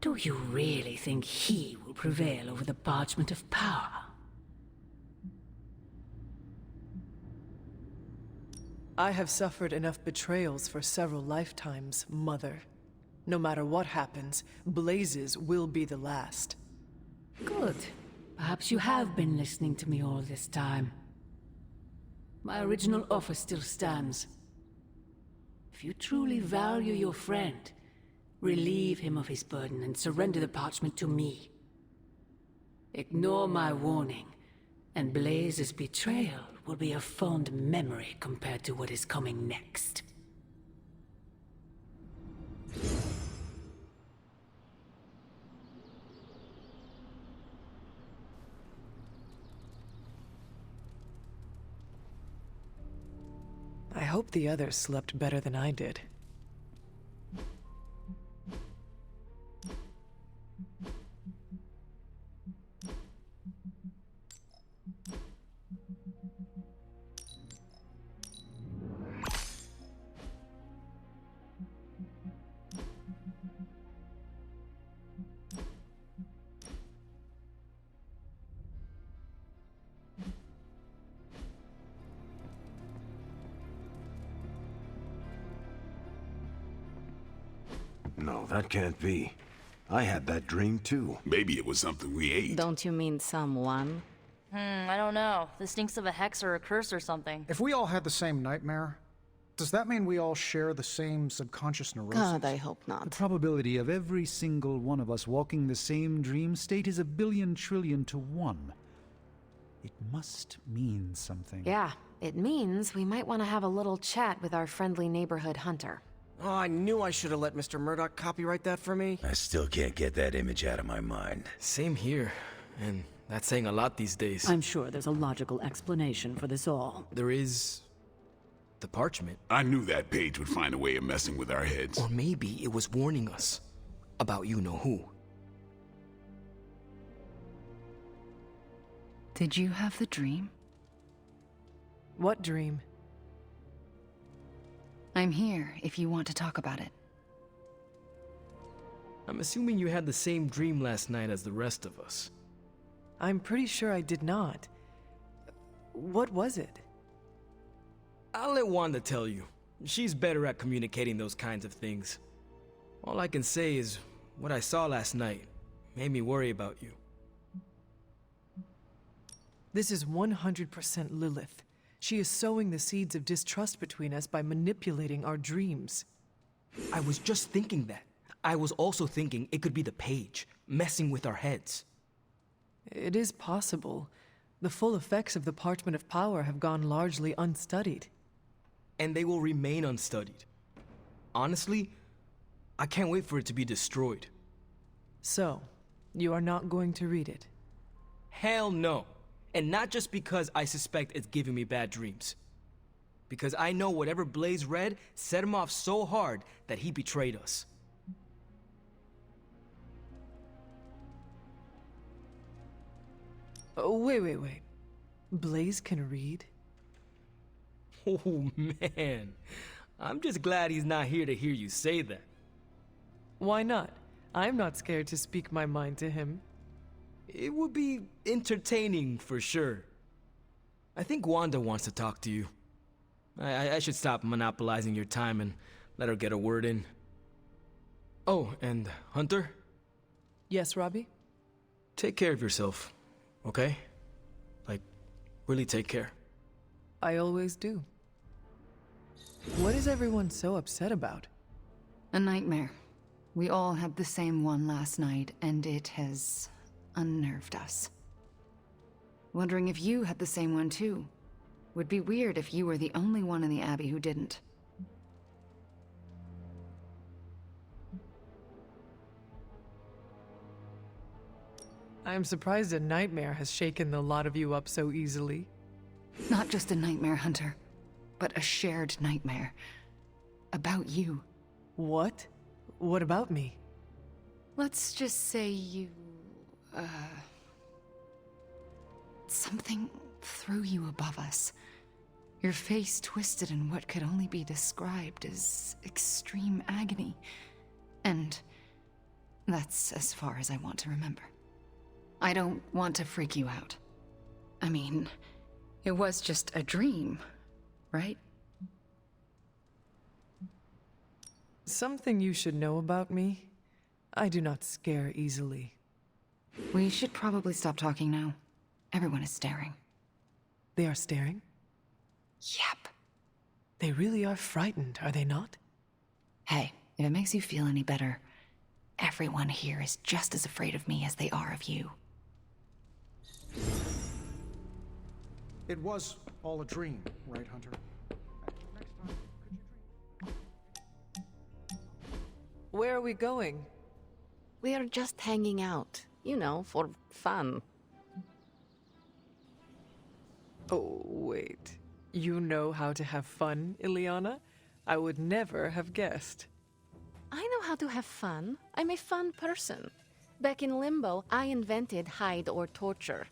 Do you really think he will prevail over the parchment of power? I have suffered enough betrayals for several lifetimes, Mother. No matter what happens, Blaze's will be the last. Good. Perhaps you have been listening to me all this time. My original offer still stands. If you truly value your friend, relieve him of his burden and surrender the parchment to me. Ignore my warning, and Blaze's betrayal will be a fond memory compared to what is coming next. I hope the others slept better than I did. No, that can't be. I had that dream too. Maybe it was something we ate. Don't you mean someone? I don't know. This stinks of a hex or a curse or something. If we all had the same nightmare, does that mean we all share the same subconscious neurosis? God, I hope not. The probability of every single one of us walking the same dream state is 1,000,000,000 trillion to 1. It must mean something. Yeah, it means we might want to have a little chat with our friendly neighborhood hunter. Oh, I knew I should have let Mr. Murdoch copyright that for me. I still can't get that image out of my mind. Same here, and that's saying a lot these days. I'm sure there's a logical explanation for this all. There is... the parchment. I knew that page would find a way of messing with our heads. Or maybe it was warning us about you-know-who. Did you have the dream? What dream? I'm here if you want to talk about it. I'm assuming you had the same dream last night as the rest of us. I'm pretty sure I did not. What was it? I'll let Wanda tell you. She's better at communicating those kinds of things. All I can say is, what I saw last night made me worry about you. This is 100% Lilith. She is sowing the seeds of distrust between us by manipulating our dreams. I was just thinking that. I was also thinking it could be the page, messing with our heads. It is possible. The full effects of the Parchment of Power have gone largely unstudied. And they will remain unstudied. Honestly, I can't wait for it to be destroyed. So, you are not going to read it? Hell no. And not just because I suspect it's giving me bad dreams. Because I know whatever Blaze read set him off so hard that he betrayed us. Oh, wait. Blaze can read? Oh, man. I'm just glad he's not here to hear you say that. Why not? I'm not scared to speak my mind to him. It would be entertaining for sure. I think Wanda wants to talk to you. I should stop monopolizing your time and let her get a word in. Oh, and Hunter? Yes, Robbie? Take care of yourself, okay? Like, really take care. I always do. What is everyone so upset about? A nightmare. We all had the same one last night, and it has unnerved us. Wondering if you had the same one too. Would be weird if you were the only one in the Abbey who didn't. I am surprised a nightmare has shaken the lot of you up so easily. Not just a nightmare, Hunter, but a shared nightmare. About you. What? What about me? Let's just say you... something threw you above us. Your face twisted in what could only be described as extreme agony. And that's as far as I want to remember. I don't want to freak you out. I mean, it was just a dream, right? Something you should know about me. I do not scare easily. We should probably stop talking now. Everyone is staring. They are staring? Yep. They really are frightened, are they not? Hey, if it makes you feel any better, everyone here is just as afraid of me as they are of you. It was all a dream, right, Hunter? Where are we going? We are just hanging out, you know, for fun. Oh, wait. You know how to have fun, Ileana? I would never have guessed. I know how to have fun. I'm a fun person. Back in Limbo, I invented hide or torture.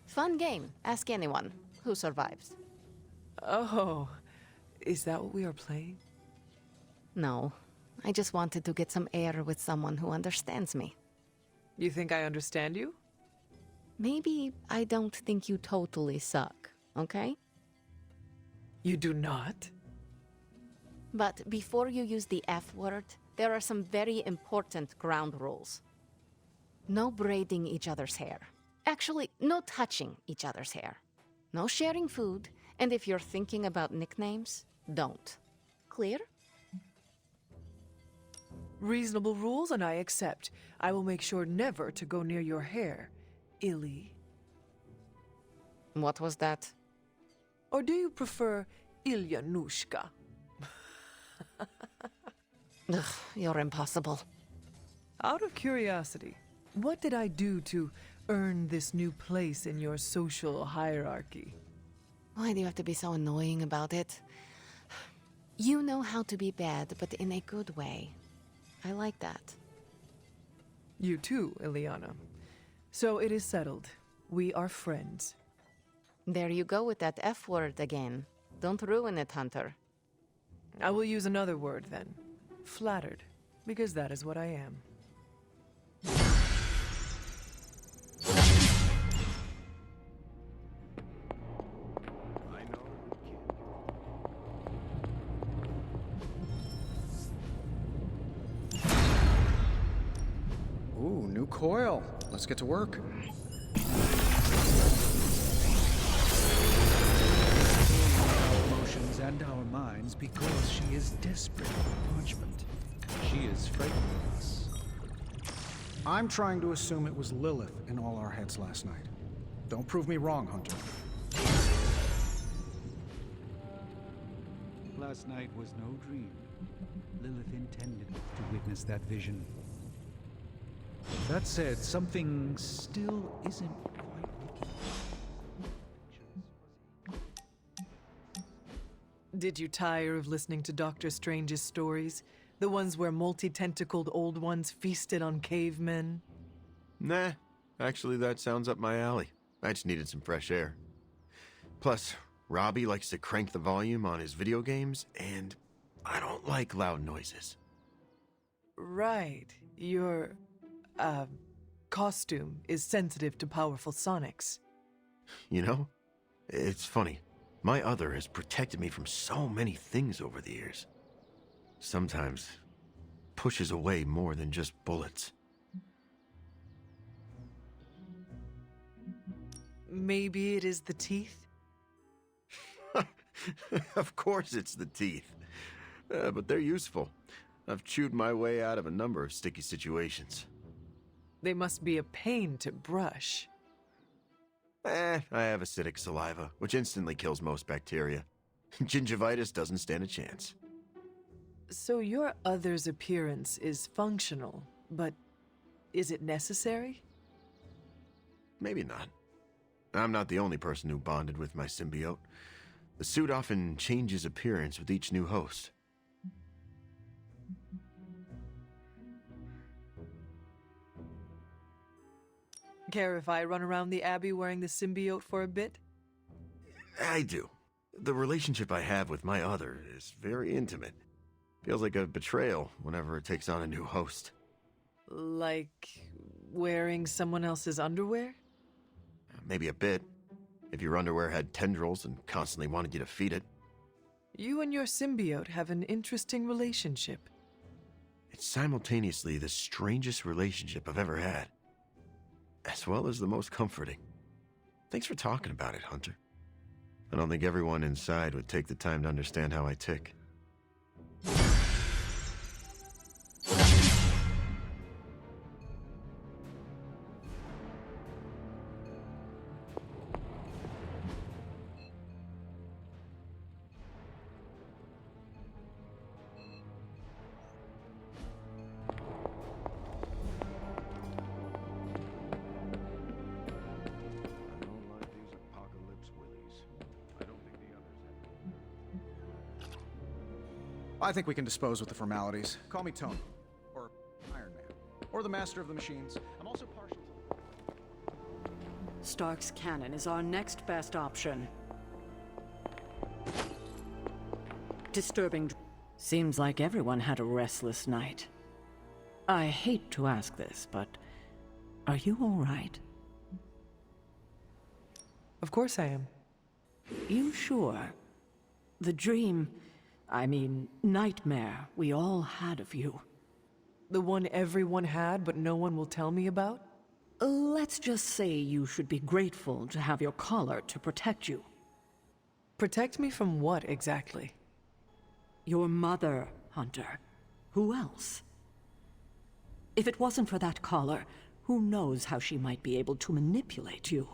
Fun game. Ask anyone who survives. Oh, is that what we are playing? No, I just wanted to get some air with someone who understands me. You think I understand you? Maybe I don't think you totally suck, okay? You do not? But before you use the F word, there are some very important ground rules. No braiding each other's hair. Actually, no touching each other's hair. No sharing food, and if you're thinking about nicknames, don't. Clear? Reasonable rules, and I accept. I will make sure never to go near your hair, Illy. What was that? Or do you prefer Ilyanushka? Ugh, you're impossible. Out of curiosity, what did I do to earn this new place in your social hierarchy? Why do you have to be so annoying about it? You know how to be bad, but in a good way. I like that. You too, Ileana. So it is settled. We are friends. There you go with that F word again. Don't ruin it, Hunter. I will use another word then. Flattered, because that is what I am. Ooh, new coil. Let's get to work. Our emotions and our minds because she is desperate for parchment. She is frightening us. I'm trying to assume it was Lilith in all our heads last night. Don't prove me wrong, Hunter. Last night was no dream. Lilith intended to witness that vision. That said, something still isn't quite working. Did you tire of listening to Doctor Strange's stories? The ones where multi-tentacled old ones feasted on cavemen? Nah, actually that sounds up my alley. I just needed some fresh air. Plus, Robbie likes to crank the volume on his video games, and I don't like loud noises. Right. Your, costume is sensitive to powerful sonics. You know, it's funny. My other has protected me from so many things over the years. Sometimes pushes away more than just bullets. Maybe it is the teeth? Of course it's the teeth. But they're useful. I've chewed my way out of a number of sticky situations. They must be a pain to brush. I have acidic saliva, which instantly kills most bacteria. Gingivitis doesn't stand a chance. So your other's appearance is functional, but is it necessary? Maybe not. I'm not the only person who bonded with my symbiote. The suit often changes appearance with each new host. Care if I run around the Abbey wearing the symbiote for a bit? I do. The relationship I have with my other is very intimate. Feels like a betrayal whenever it takes on a new host. Like wearing someone else's underwear? Maybe a bit. If your underwear had tendrils and constantly wanted you to feed it. You and your symbiote have an interesting relationship. It's simultaneously the strangest relationship I've ever had, as well as the most comforting. Thanks for talking about it, Hunter. I don't think everyone inside would take the time to understand how I tick. I think we can dispose with the formalities. Call me Tony, or Iron Man, or the Master of the Machines. I'm also partial to... Stark's cannon is our next best option. Disturbing. Seems like everyone had a restless night. I hate to ask this, but are you all right? Of course I am. You sure? The dream, I mean, nightmare we all had of you. The one everyone had, but no one will tell me about? Let's just say you should be grateful to have your collar to protect you. Protect me from what, exactly? Your mother, Hunter. Who else? If it wasn't for that collar, who knows how she might be able to manipulate you?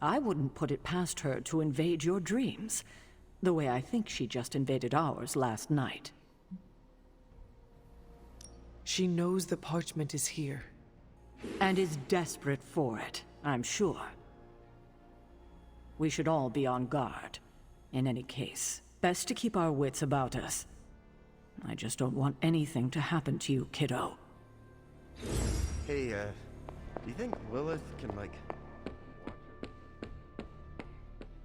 I wouldn't put it past her to invade your dreams, the way I think she just invaded ours last night. She knows the parchment is here. And is desperate for it, I'm sure. We should all be on guard. In any case, best to keep our wits about us. I just don't want anything to happen to you, kiddo. Hey, do you think Lilith can, like...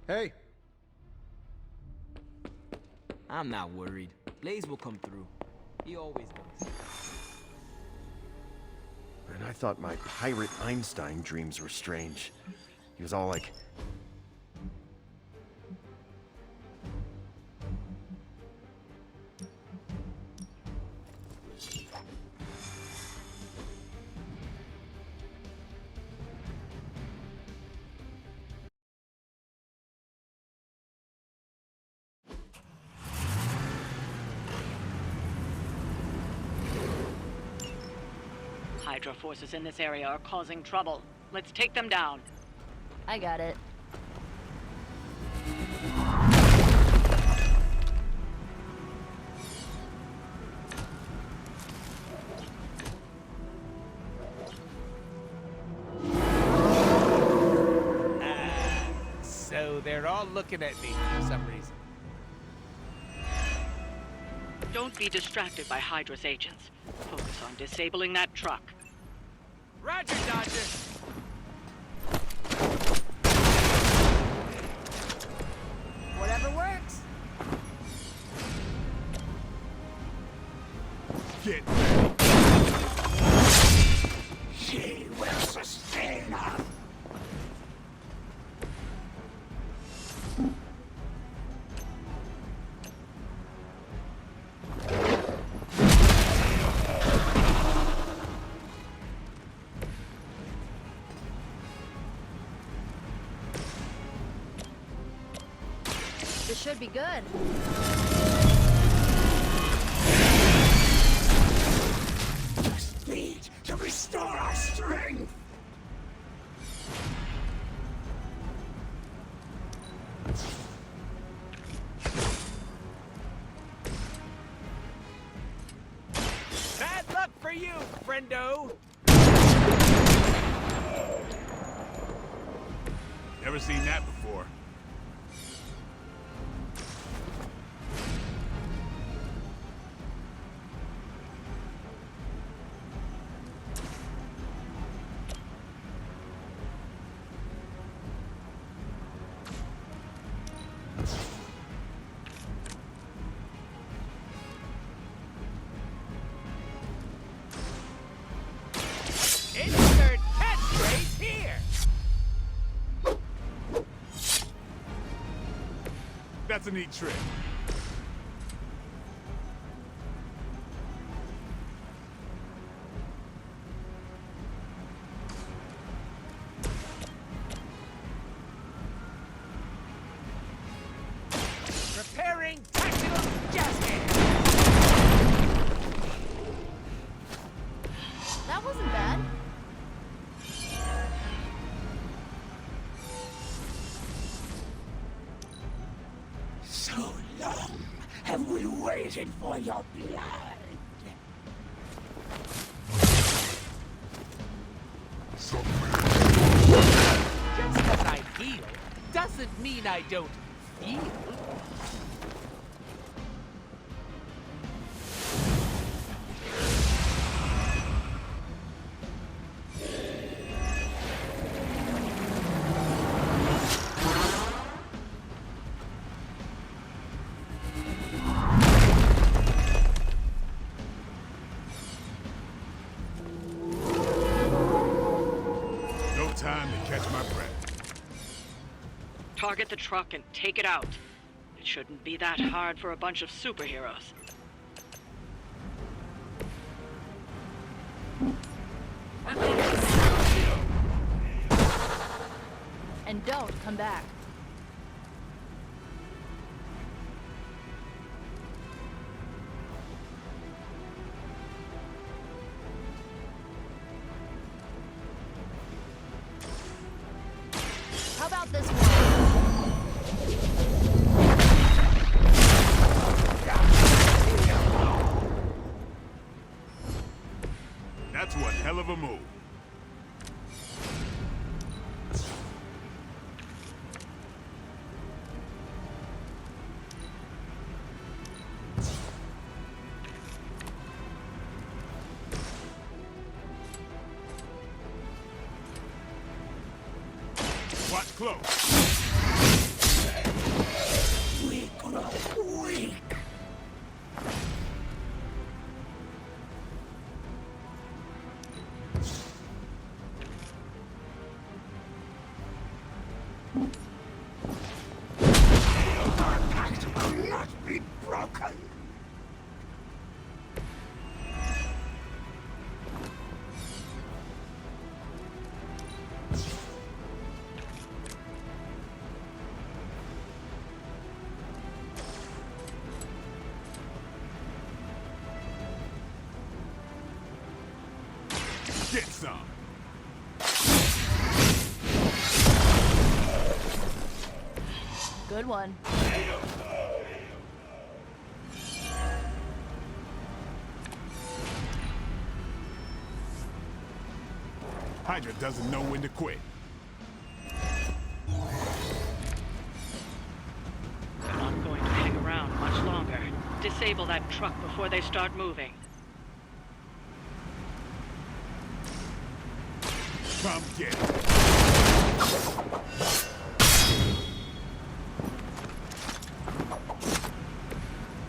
Hey! I'm not worried. Blaze will come through. He always does. And I thought my pirate Einstein dreams were strange. He was all like... Hydra forces in this area are causing trouble. Let's take them down. I got it. So they're all looking at me for some reason. Don't be distracted by Hydra's agents. Focus on disabling that truck. Roger, Dodger. Whatever works. Get She will sustain us. This should be good. Just need to restore our strength. Bad luck for you, friendo. Never seen that before. Insert catchphrase here. That's a neat trick. Preparing tactical jazz hands. That wasn't bad. So long have we waited for your blood. Just because I heal doesn't mean I don't feel. No time to catch my breath. Target the truck and take it out. It shouldn't be that hard for a bunch of superheroes. And don't come back. How about this one? That's one hell of a move. Watch close. We grow weak. Our pact will not be broken. Get some. Good one. Hydra doesn't know when to quit. They're not going to hang around much longer. Disable that truck before they start moving. Come get it.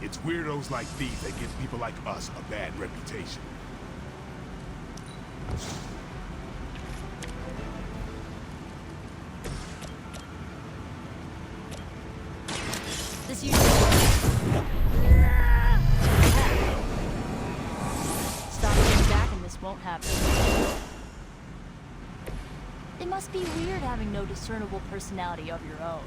It's weirdos like these that give people like us a bad reputation. This usually Stop getting back and this won't happen. It must be weird having no discernible personality of your own.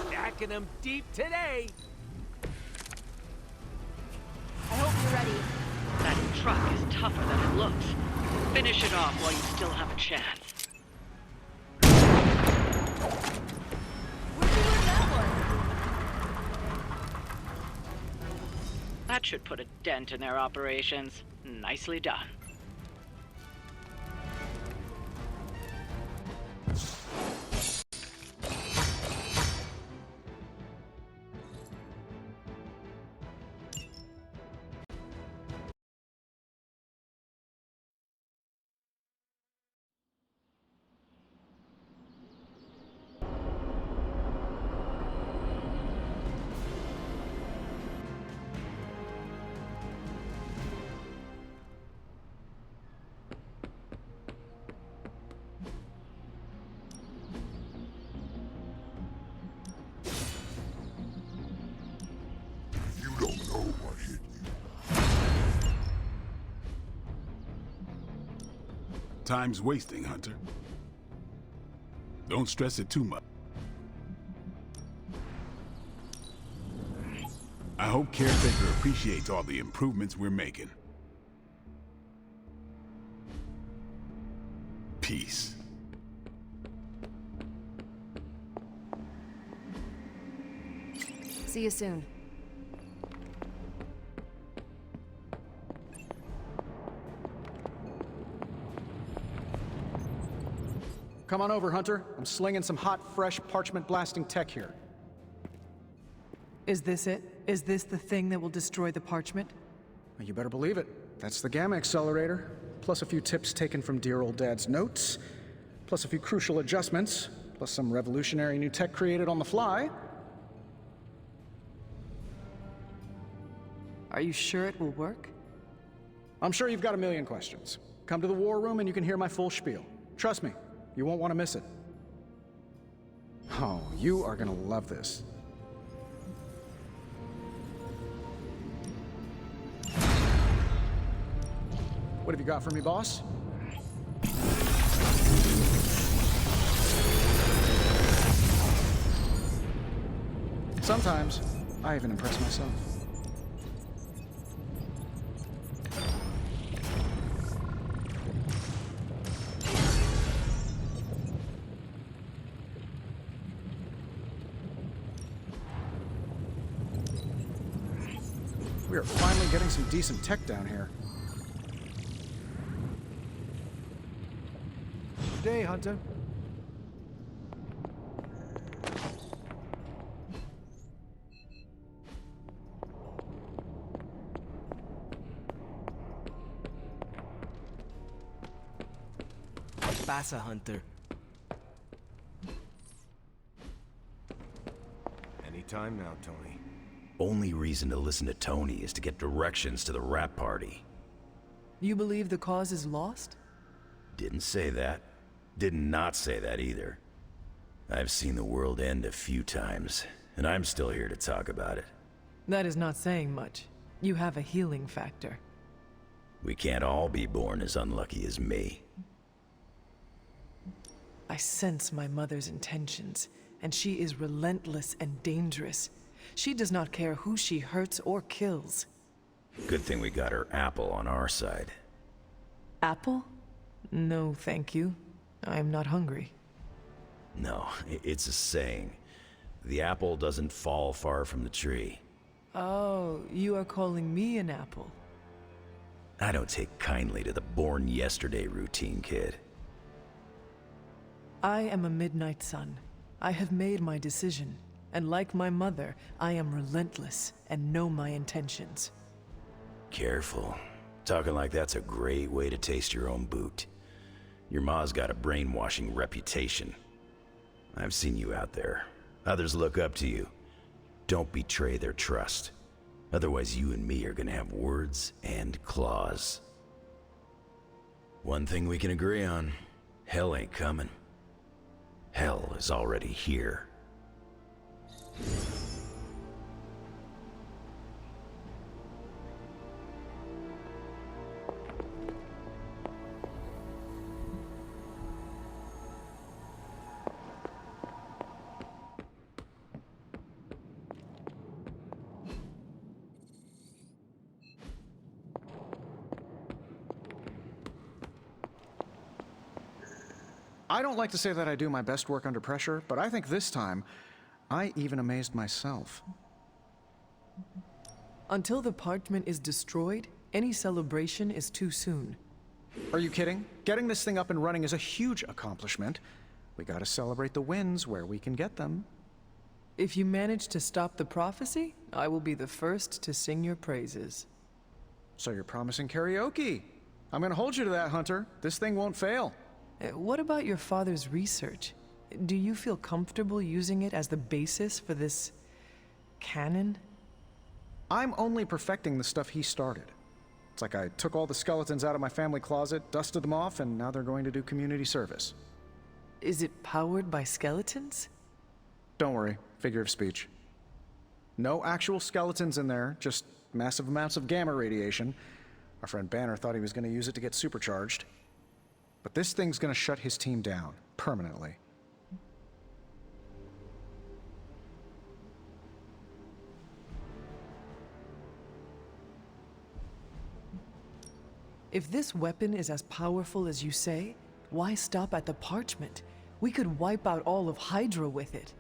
Stacking them deep today. I hope you're ready. That truck is tougher than it looks. Finish it off while you still have a chance. Where'd you learn that one? That should put a dent in their operations. Nicely done. Time's wasting, Hunter. Don't stress it too much. I hope Caretaker appreciates all the improvements we're making. Peace. See you soon. Come on over, Hunter. I'm slinging some hot, fresh, parchment-blasting tech here. Is this it? Is this the thing that will destroy the parchment? Well, you better believe it. That's the Gamma Accelerator, plus a few tips taken from dear old Dad's notes, plus a few crucial adjustments, plus some revolutionary new tech created on the fly. Are you sure it will work? I'm sure you've got a million questions. Come to the war room and you can hear my full spiel. Trust me, you won't want to miss it. Oh, you are gonna love this. What have you got for me, boss? Sometimes, I even impress myself. We are finally getting some decent tech down here. Good day, Hunter. Pasa, Hunter. Anytime now, Tony. Only reason to listen to Tony is to get directions to the rap party. You believe the cause is lost? Didn't say that. Did not say that either. I've seen the world end a few times, and I'm still here to talk about it. That is not saying much. You have a healing factor. We can't all be born as unlucky as me. I sense my mother's intentions, and she is relentless and dangerous. She does not care who she hurts or kills. Good thing we got her apple on our side. Apple? No, thank you. I am not hungry. No, it's a saying. The apple doesn't fall far from the tree. Oh, you are calling me an apple. I don't take kindly to the born yesterday routine, kid. I am a midnight sun. I have made my decision, and like my mother, I am relentless and know my intentions. Careful. Talking like that's a great way to taste your own boot. Your ma's got a brainwashing reputation. I've seen you out there. Others look up to you. Don't betray their trust. Otherwise, you and me are gonna have words and claws. One thing we can agree on, hell ain't coming. Hell is already here. I don't like to say that I do my best work under pressure, but I think this time, I even amazed myself. Until the parchment is destroyed, any celebration is too soon. Are you kidding? Getting this thing up and running is a huge accomplishment. We gotta celebrate the wins where we can get them. If you manage to stop the prophecy, I will be the first to sing your praises. So you're promising karaoke. I'm gonna hold you to that, Hunter. This thing won't fail. What about your father's research? Do you feel comfortable using it as the basis for this canon? I'm only perfecting the stuff he started. It's like I took all the skeletons out of my family closet, dusted them off, and now they're going to do community service. Is it powered by skeletons? Don't worry, figure of speech. No actual skeletons in there, just massive amounts of gamma radiation. Our friend Banner thought he was going to use it to get supercharged. But this thing's gonna shut his team down, permanently. If this weapon is as powerful as you say, why stop at the parchment? We could wipe out all of Hydra with it.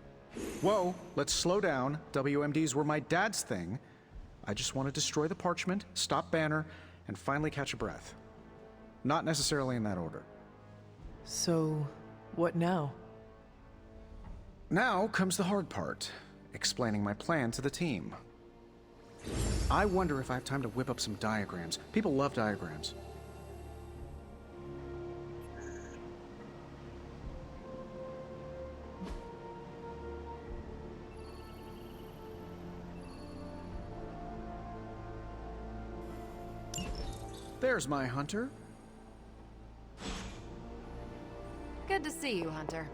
Whoa, let's slow down. WMDs were my dad's thing. I just want to destroy the parchment, stop Banner, and finally catch a breath. Not necessarily in that order. So, what now? Now comes the hard part, explaining my plan to the team. I wonder if I have time to whip up some diagrams. People love diagrams. There's my Hunter. Good to see you, Hunter.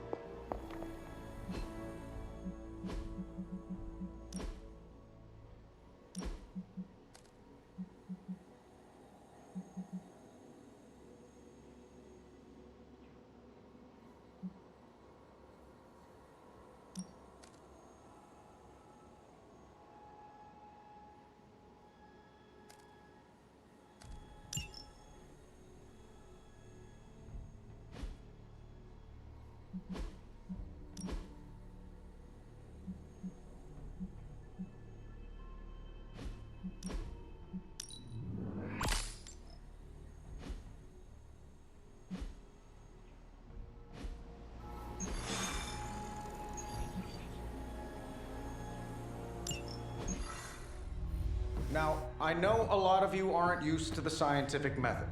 Now, I know a lot of you aren't used to the scientific method.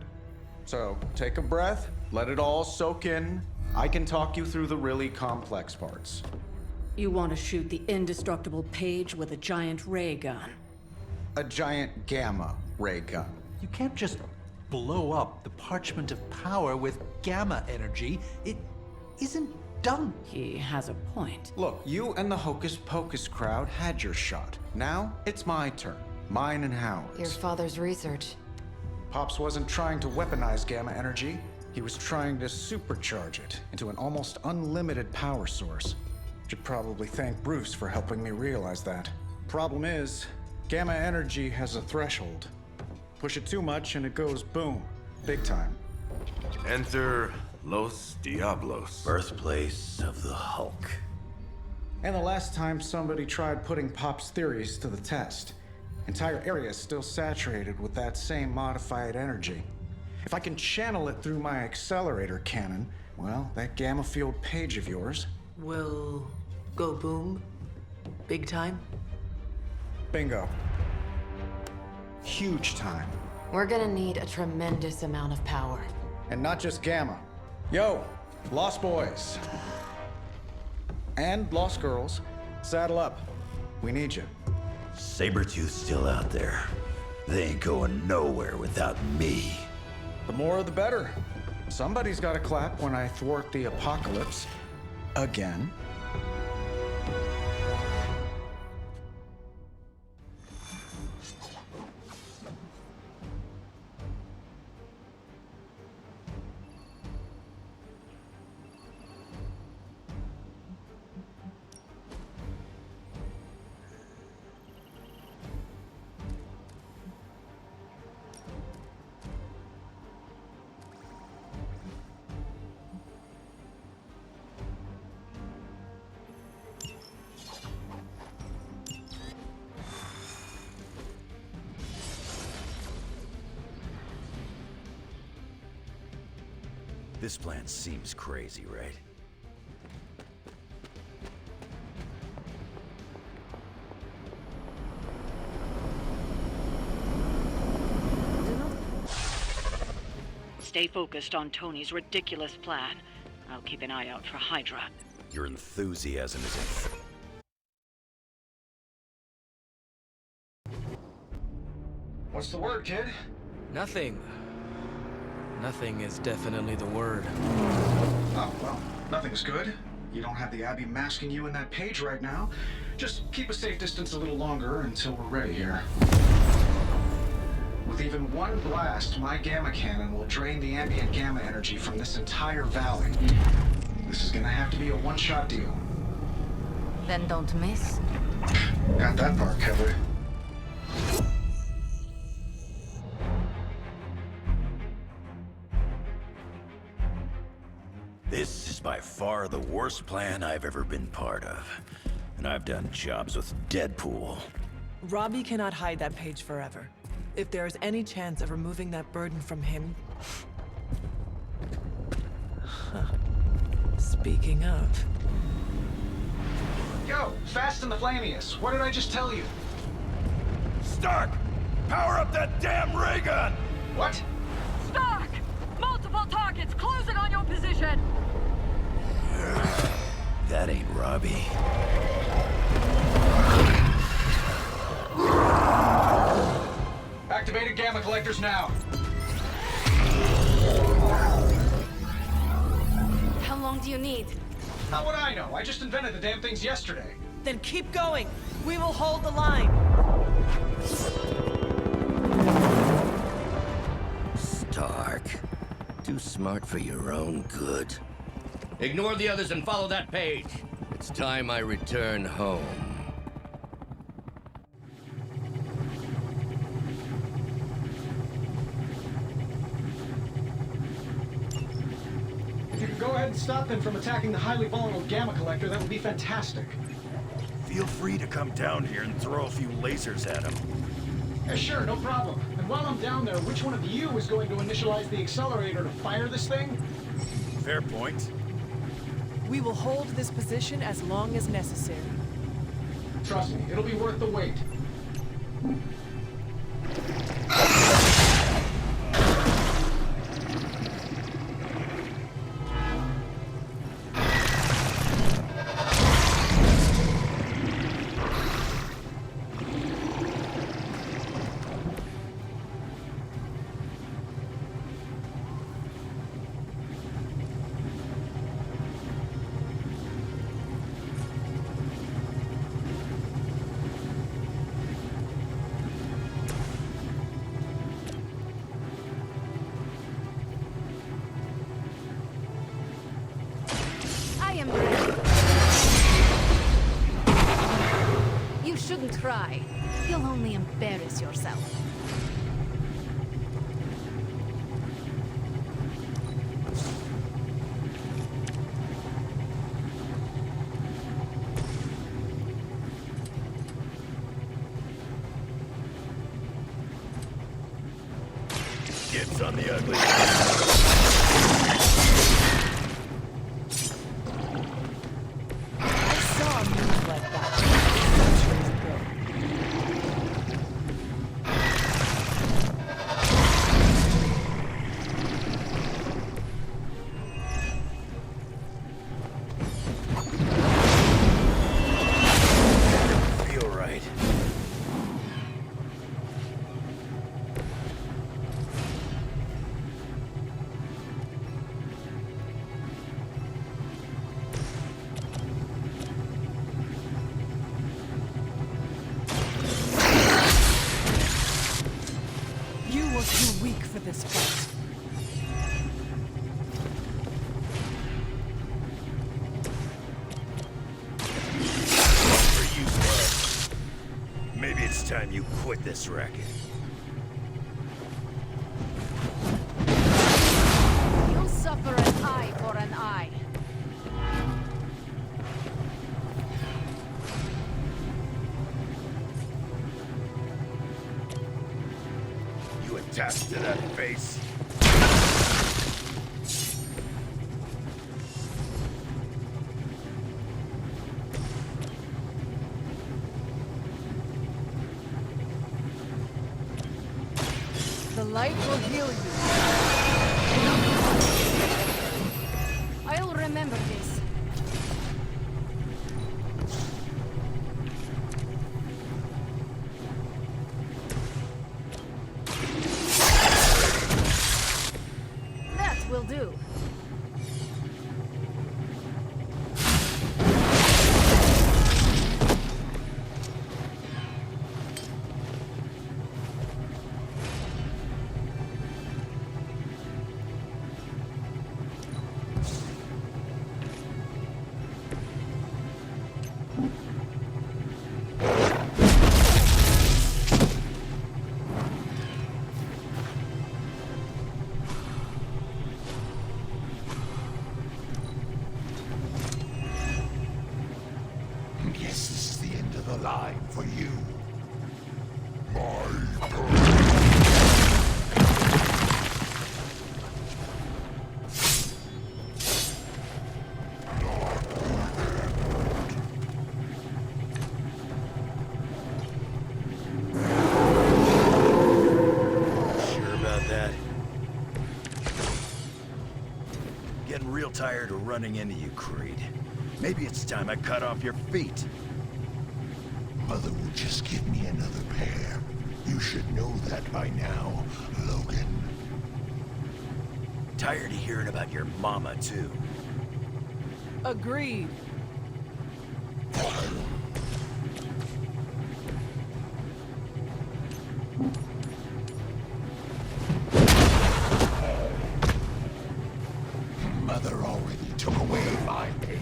So, take a breath, let it all soak in. I can talk you through the really complex parts. You want to shoot the indestructible Page with a giant ray gun. A giant gamma ray gun. You can't just blow up the parchment of power with gamma energy, it isn't done. He has a point. Look, you and the Hocus Pocus crowd had your shot. Now, it's my turn. Mine and Howard's. Your father's research. Pops wasn't trying to weaponize gamma energy. He was trying to supercharge it into an almost unlimited power source. Should probably thank Bruce for helping me realize that. Problem is, gamma energy has a threshold. Push it too much and it goes boom. Big time. Enter Los Diablos. Birthplace of the Hulk. And the last time somebody tried putting Pop's theories to the test, entire area is still saturated with that same modified energy. If I can channel it through my accelerator cannon, well, that gamma field page of yours will go boom? Big time? Bingo. Huge time. We're gonna need a tremendous amount of power. And not just gamma. Yo, Lost Boys. And Lost Girls, saddle up. We need you. Sabretooth's still out there. They ain't going nowhere without me. The more the better. Somebody's gotta clap when I thwart the apocalypse. Again. This plan seems crazy, right? Stay focused on Tony's ridiculous plan. I'll keep an eye out for Hydra. Your enthusiasm is What's the word, kid? Nothing. Nothing is definitely the word. Oh, well, nothing's good. You don't have the Abbey masking you in that page right now. Just keep a safe distance a little longer until we're ready here. With even one blast, my gamma cannon will drain the ambient gamma energy from this entire valley. This is gonna have to be a one-shot deal. Then don't miss. Got that part covered. This is by far the worst plan I've ever been part of. And I've done jobs with Deadpool. Robbie cannot hide that page forever. If there is any chance of removing that burden from him... Speaking of... Yo, Fast and the Flamius, what did I just tell you? Stark! Power up that damn ray gun! What? Stark! Multiple targets closing on your position! That ain't Robbie. Activated gamma collectors now. How long do you need? How would I know? I just invented the damn things yesterday. Then keep going. We will hold the line. Stark. Too smart for your own good. Ignore the others and follow that page. It's time I return home. If you could go ahead and stop them from attacking the highly vulnerable gamma collector, that would be fantastic. Feel free to come down here and throw a few lasers at him. Yeah, sure, no problem. And while I'm down there, which one of you is going to initialize the accelerator to fire this thing? Fair point. We will hold this position as long as necessary. Trust me, it'll be worth the wait. try. You'll only embarrass yourself. Dibs on the ugly. I saw a move like that centuries ago. Feel right. You were too weak for this fight. For you, Spud. Maybe it's time you quit this racket. You'll suffer an eye for an eye. You attached to that face. The light will heal you. I'll remember this. That will do. Guess this is the end of the line for you. My turn. Sure about that? Getting real tired of running into you, Creed. Maybe it's time I cut off your feet. Mother will just give me another pair. You should know that by now, Logan. Tired of hearing about your mama, too. Agreed. Mother already took away my pain.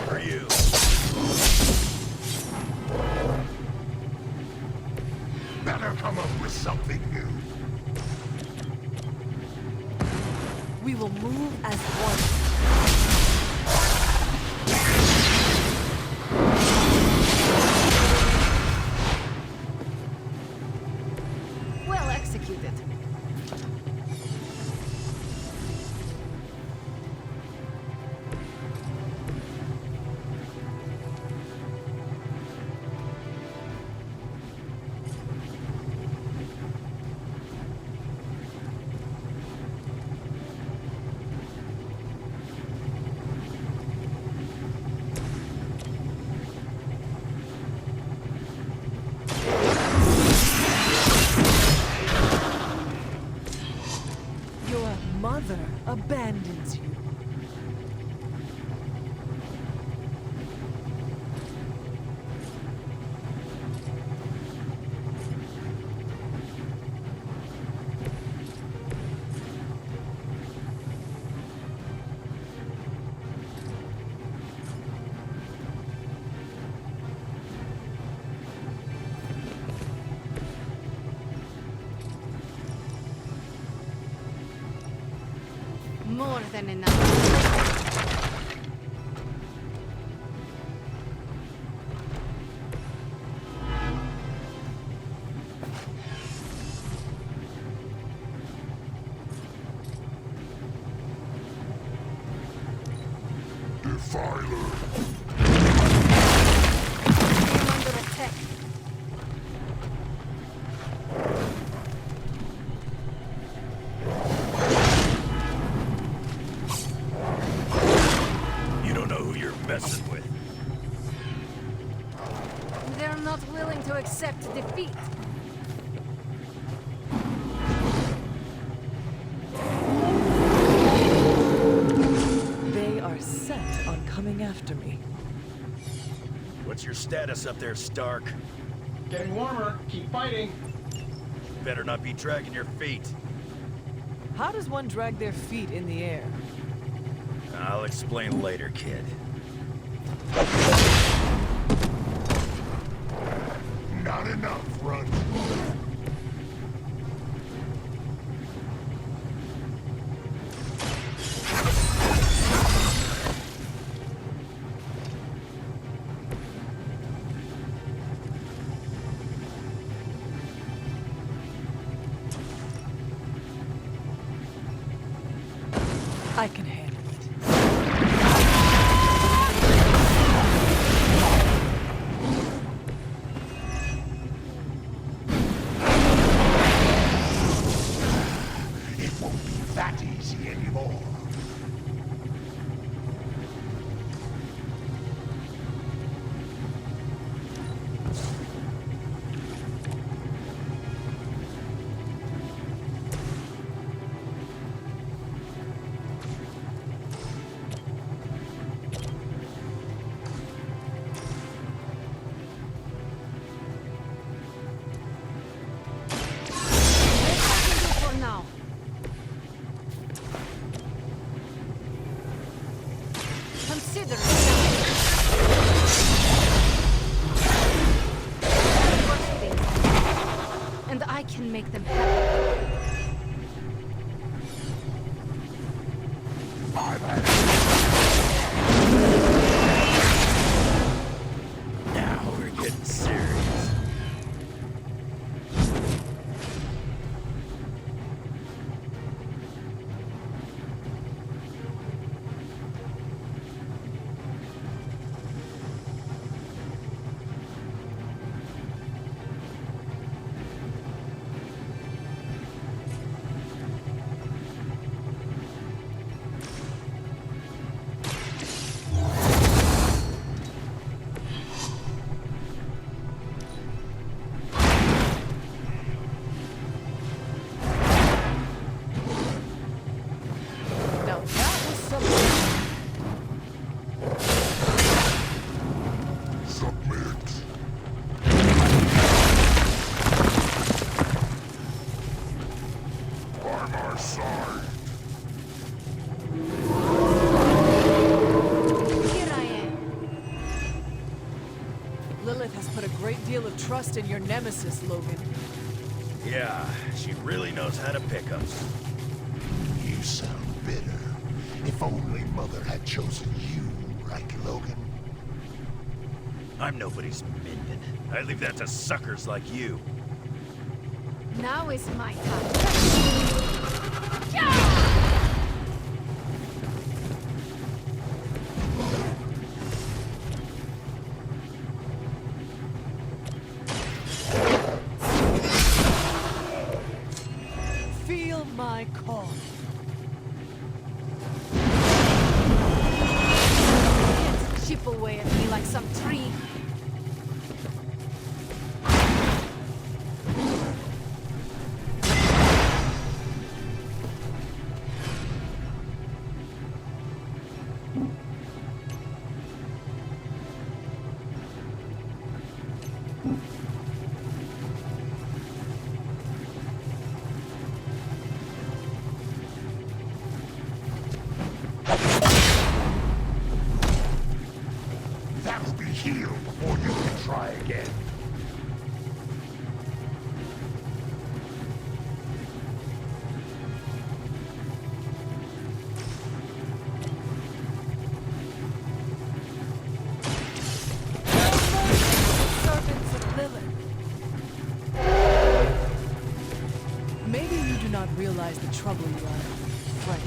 For you. Better come up with something new. We will move as one. Well executed. than enough. Defiler. Under attack. You don't know who you're messing with. They're not willing to accept defeat. They are set on coming after me. What's your status up there, Stark? Getting warmer. Keep fighting. Better not be dragging your feet. How does one drag their feet in the air? I'll explain later, kid. Not enough, run. I can handle it. It won't be that easy anymore. For now. Consider it. And I can make them happy. Now we're getting serious. Now that was something. Submit. On our side. Here I am. Lilith has put a great deal of trust in your nemesis, Logan. Yeah, she really knows how to pick us. You sound bitter. If only Mother had chosen you, right, Logan? I'm nobody's minion. I leave that to suckers like you. Now is my time. Feel my call. Can't chip away at me like some tree. That'll be healed before you can try again. realize the trouble you are in, friend.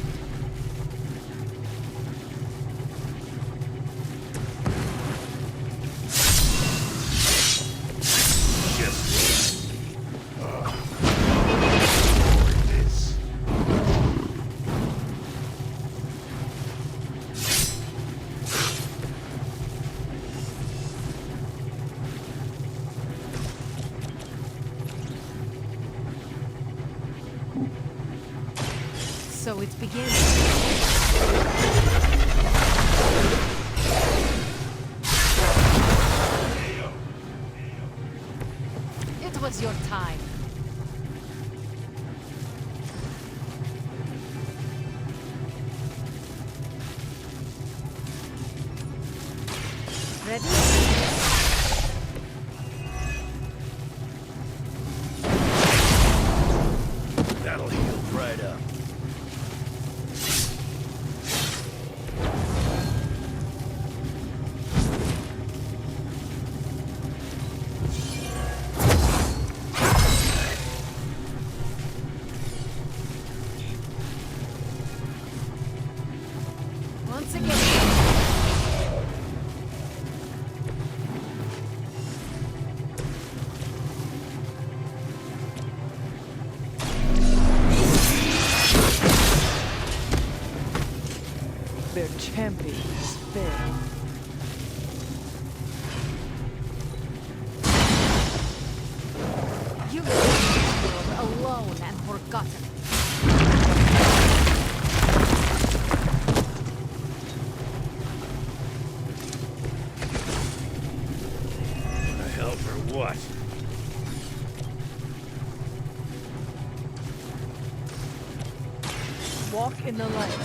So it's beginning. It was your time. Ready? That'll heal right up. Once again. Their champion has failed. You live in this world alone and forgotten. The hell for what? Walk in the light.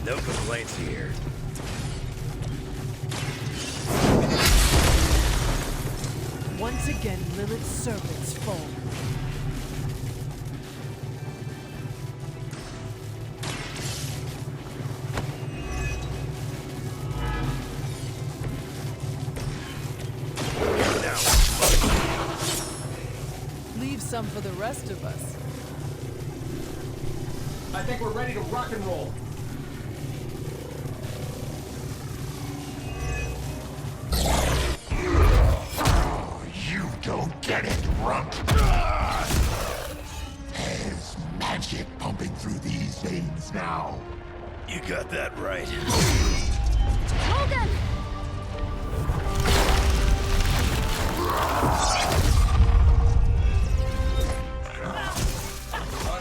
No complaints here. Once again, Lilith's servants fall. Leave some for the rest of us. I think we're ready to rock and roll. You don't get it, rump. There's magic pumping through these veins now. You got that right. Logan!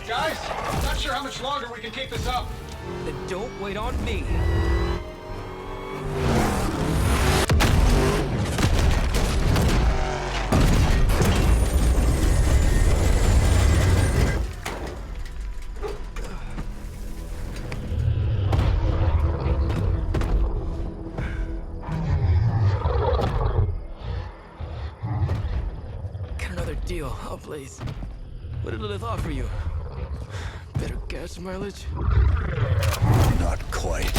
Guys, not sure how much longer we can keep this up. Then don't wait on me. Got another deal. Oh, please. What did Lilith offer you? Better gas mileage? Not quite.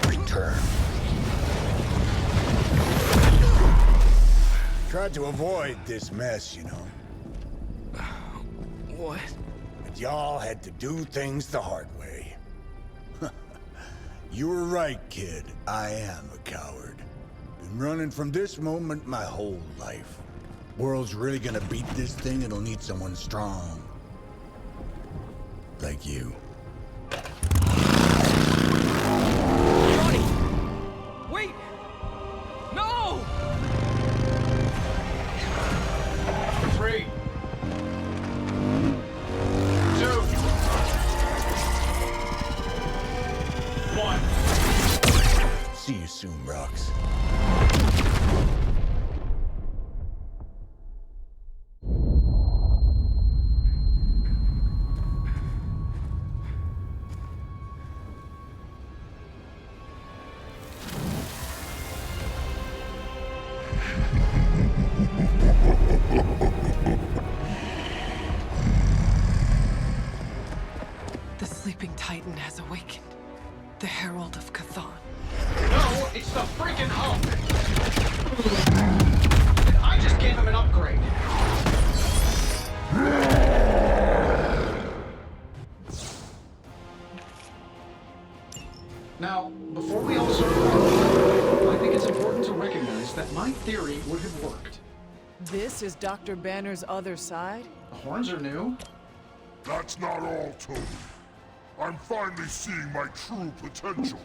Return. Tried to avoid this mess, you know. What? But y'all had to do things the hard way. You were right, kid. I am a coward. Been running from this moment my whole life. World's really gonna beat this thing, it'll need someone strong. Like you. Johnny! Wait! No! 3, 2, 1. See you soon, Rocks. This is Dr. Banner's other side? The horns are new. That's not all, Tony. I'm finally seeing my true potential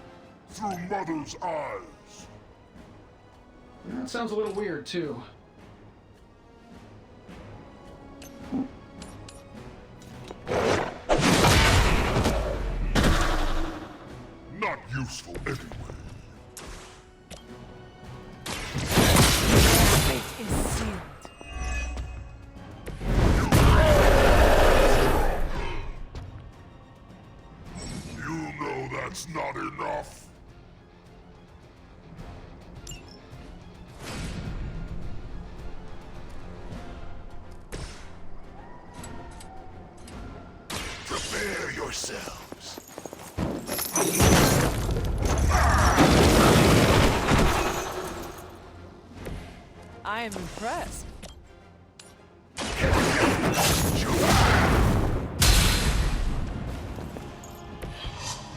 through Mother's eyes. That sounds a little weird, too. Not useful anyway. Fate is sealed. You know that's not enough. Prepare yourselves. I am impressed.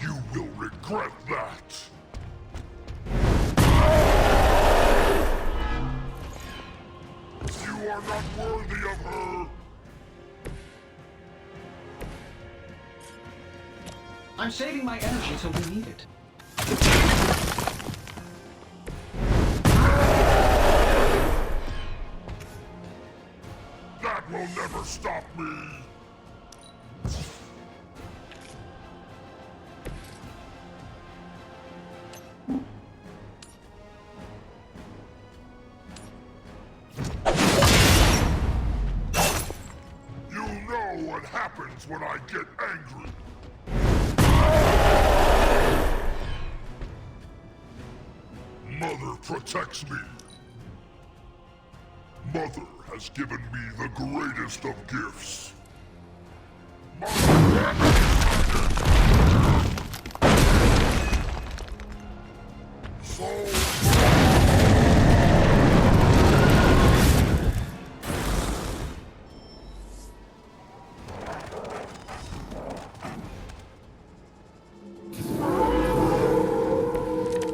You will regret that. You are not worthy of her. I'm saving my energy till we need it. That will never stop me. You know what happens when I get angry. Mother protects me. Mother has given me the greatest of gifts.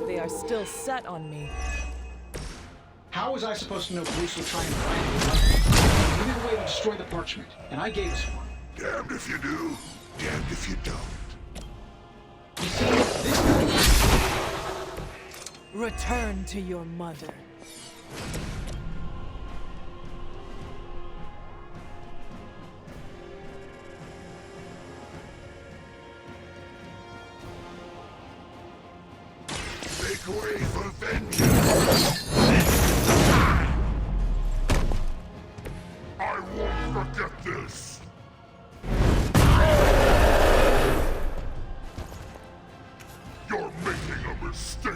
They are still set on me. How was I supposed to know Bruce would try and find me? We needed a way to destroy the parchment, and I gave us one. Damned if you do, damned if you don't. You see, this guy... Return to your mother. Make way for vengeance. I won't forget this. You're making a mistake.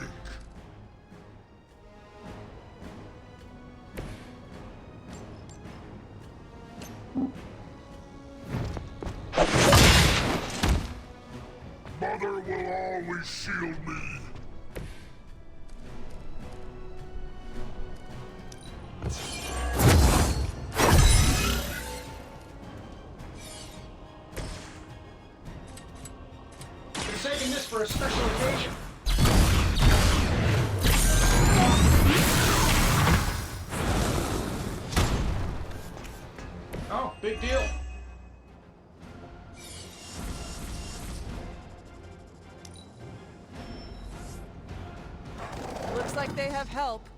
Mother will always shield me. We're saving this for a special occasion. Oh, big deal. Looks like they have help.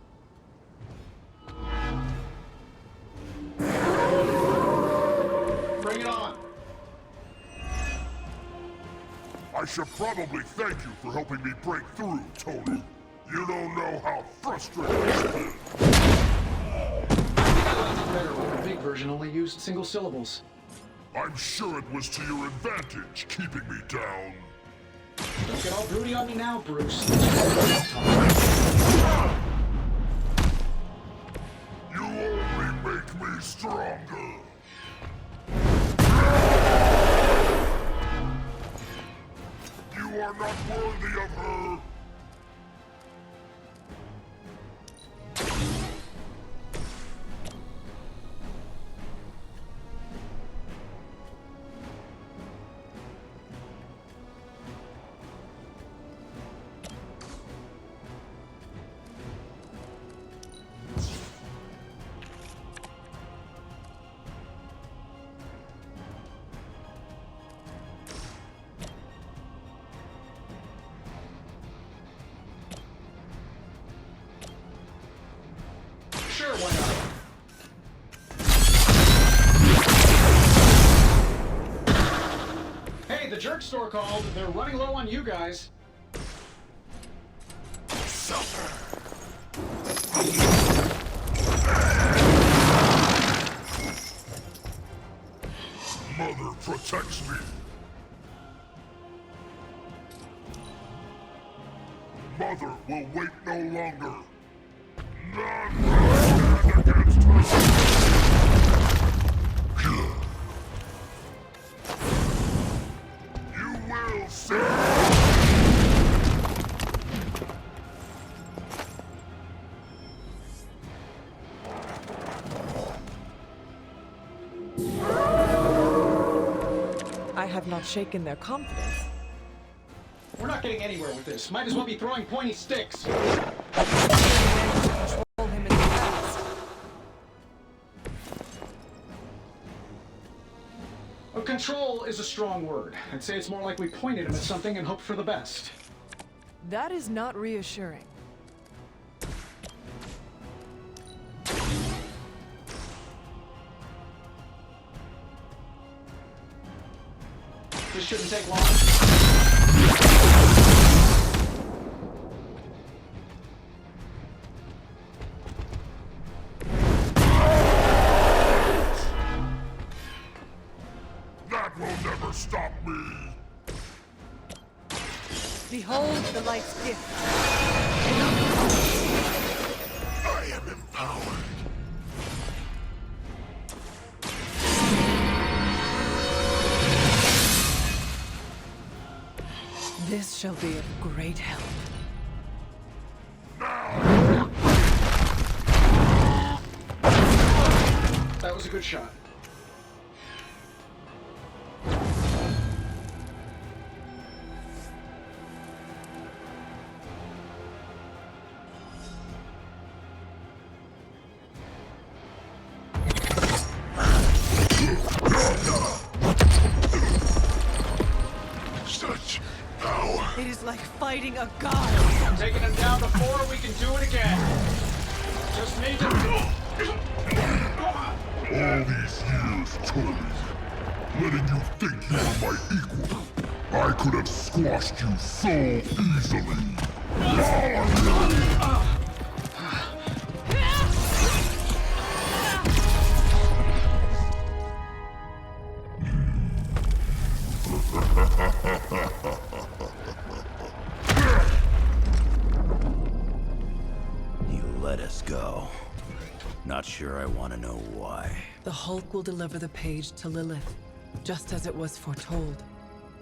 Bring it on. I should probably thank you for helping me break through, Tony. You don't know how frustrating it's been. I liked it better when the big version only used single syllables. I'm sure it was to your advantage, keeping me down. Don't get all broody on me now, Bruce. You only make me stronger. You are not worthy of her. jerk store called. They're running low on you guys. Mother protects me. Mother will wait no longer. None will stand against her. You will see. I have not shaken their confidence. We're not getting anywhere with this. Might as well be throwing pointy sticks. Control is a strong word. I'd say it's more like we pointed him at something and hoped for the best. That is not reassuring. This shouldn't take long. That will never stop me. Behold the light's gift. I am empowered. This shall be of great help. That was a good shot. Such power. It is like fighting a god. I'm taking him down before we can do it again. Just need to... All these years, Tony, letting you think you were my equal, I could have squashed you so easily. You let us go. Not sure I want to know why. The Hulk will deliver the page to Lilith, just as it was foretold,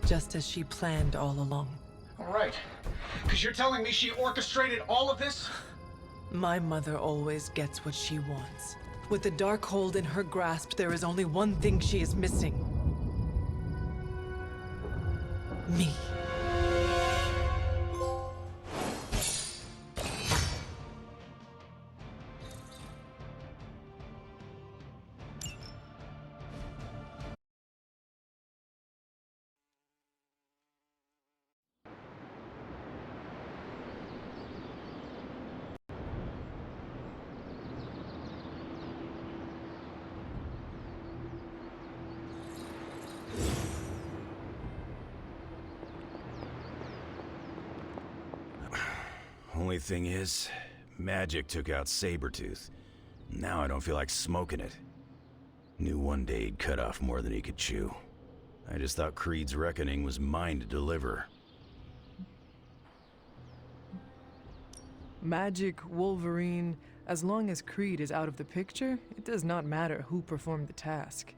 just as she planned all along. All right. Because you're telling me she orchestrated all of this? My mother always gets what she wants. With the Darkhold in her grasp, there is only one thing she is missing. Me. Only thing is, magic took out Sabretooth. Now I don't feel like smoking it. Knew one day he'd cut off more than he could chew. I just thought Creed's reckoning was mine to deliver. Magic, Wolverine, as long as Creed is out of the picture, it does not matter who performed the task.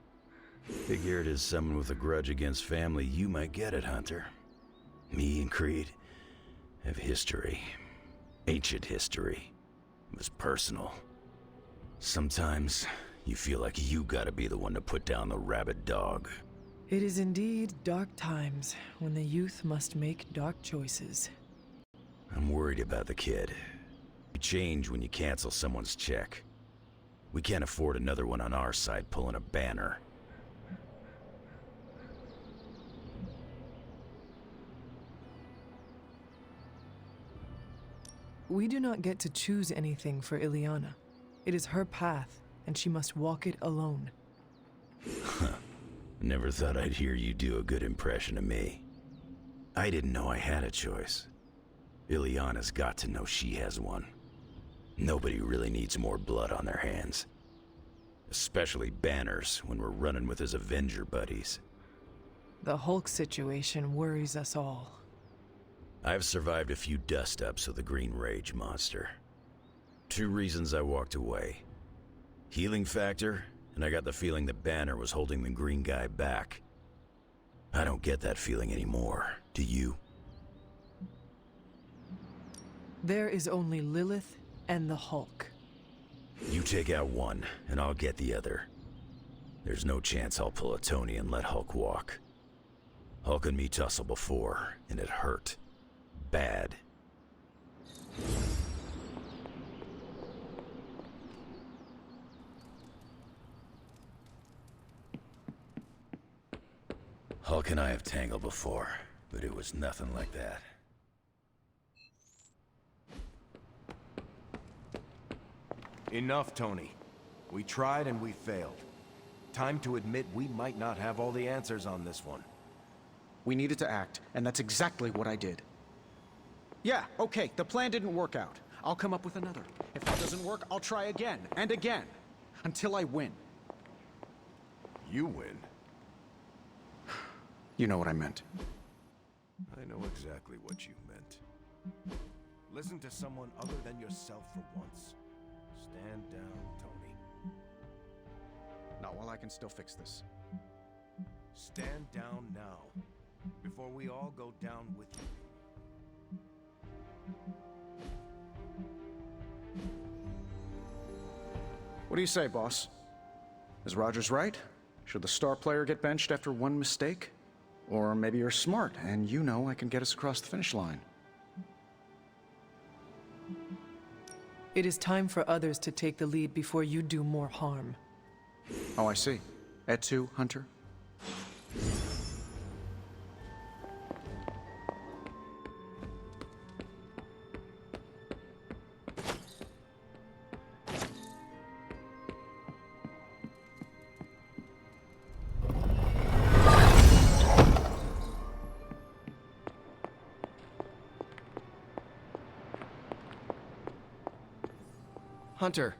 Figured as someone with a grudge against family, you might get it, Hunter. Me and Creed have history. Ancient history. It was personal. Sometimes, you feel like you gotta be the one to put down the rabid dog. It is indeed dark times, when the youth must make dark choices. I'm worried about the kid. You change when you cancel someone's check. We can't afford another one on our side pulling a banner. We do not get to choose anything for Ileana. It is her path, and she must walk it alone. Never thought I'd hear you do a good impression of me. I didn't know I had a choice. Ileana's got to know she has one. Nobody really needs more blood on their hands. Especially Banner's when we're running with his Avenger buddies. The Hulk situation worries us all. I've survived a few dust-ups with the Green Rage monster. 2 reasons I walked away. Healing factor, and I got the feeling that Banner was holding the green guy back. I don't get that feeling anymore, do you? There is only Lilith and the Hulk. You take out one, and I'll get the other. There's no chance I'll pull a Tony and let Hulk walk. Hulk and me tussled before, and it hurt. Bad. Hulk and I have tangled before, but it was nothing like that. Enough, Tony. We tried and we failed. Time to admit we might not have all the answers on this one. We needed to act, and that's exactly what I did. Yeah, okay, the plan didn't work out. I'll come up with another. If that doesn't work, I'll try again, and again. Until I win. You win? You know what I meant. I know exactly what you meant. Listen to someone other than yourself for once. Stand down, Tony. Not while I can still fix this. Stand down now, before we all go down with you. What do you say, boss? Is Rogers right? Should the star player get benched after one mistake? Or maybe you're smart, and you know I can get us across the finish line. It is time for others to take the lead before you do more harm. Oh, I see. Et tu, Hunter? Hunter,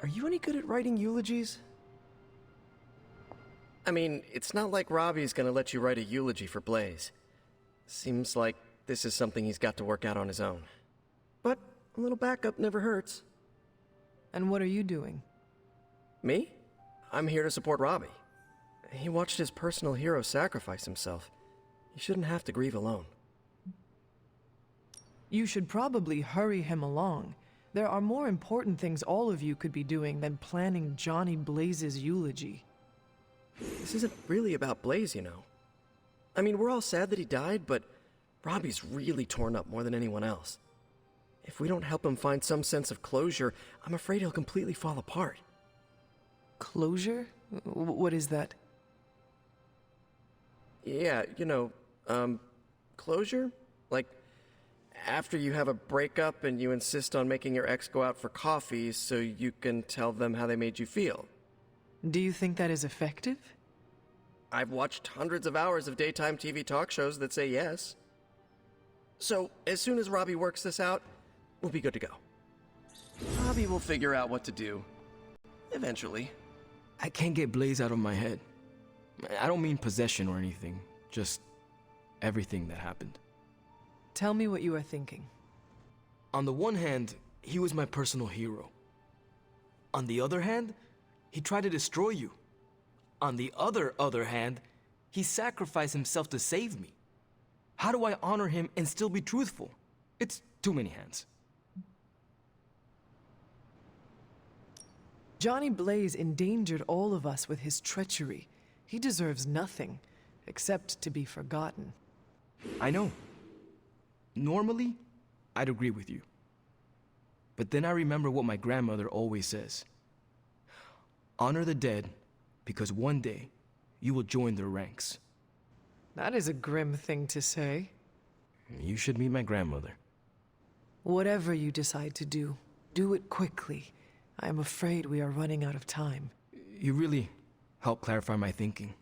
are you any good at writing eulogies? I mean, it's not like Robbie's gonna let you write a eulogy for Blaze. Seems like this is something he's got to work out on his own. But a little backup never hurts. And what are you doing? Me? I'm here to support Robbie. He watched his personal hero sacrifice himself. He shouldn't have to grieve alone. You should probably hurry him along. There are more important things all of you could be doing than planning Johnny Blaze's eulogy. This isn't really about Blaze, you know. I mean, we're all sad that he died, but Robbie's really torn up more than anyone else. If we don't help him find some sense of closure, I'm afraid he'll completely fall apart. Closure? What is that? Yeah, you know, closure? Like, after you have a breakup and you insist on making your ex go out for coffee so you can tell them how they made you feel. Do you think that is effective? I've watched hundreds of hours of daytime TV talk shows that say yes. So, as soon as Robbie works this out, we'll be good to go. Robbie will figure out what to do. Eventually. I can't get Blaze out of my head. I don't mean possession or anything, just everything that happened. Tell me what you are thinking. On the one hand, he was my personal hero. On the other hand, he tried to destroy you. On the other hand, he sacrificed himself to save me. How do I honor him and still be truthful? It's too many hands. Johnny Blaze endangered all of us with his treachery. He deserves nothing, except to be forgotten. I know. Normally, I'd agree with you. But then I remember what my grandmother always says. Honor the dead, because one day you will join their ranks. That is a grim thing to say. You should meet my grandmother. Whatever you decide to do, do it quickly. I am afraid we are running out of time. You really helped clarify my thinking.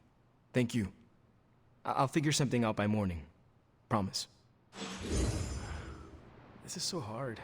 Thank you. I'll figure something out by morning. Promise. This is so hard.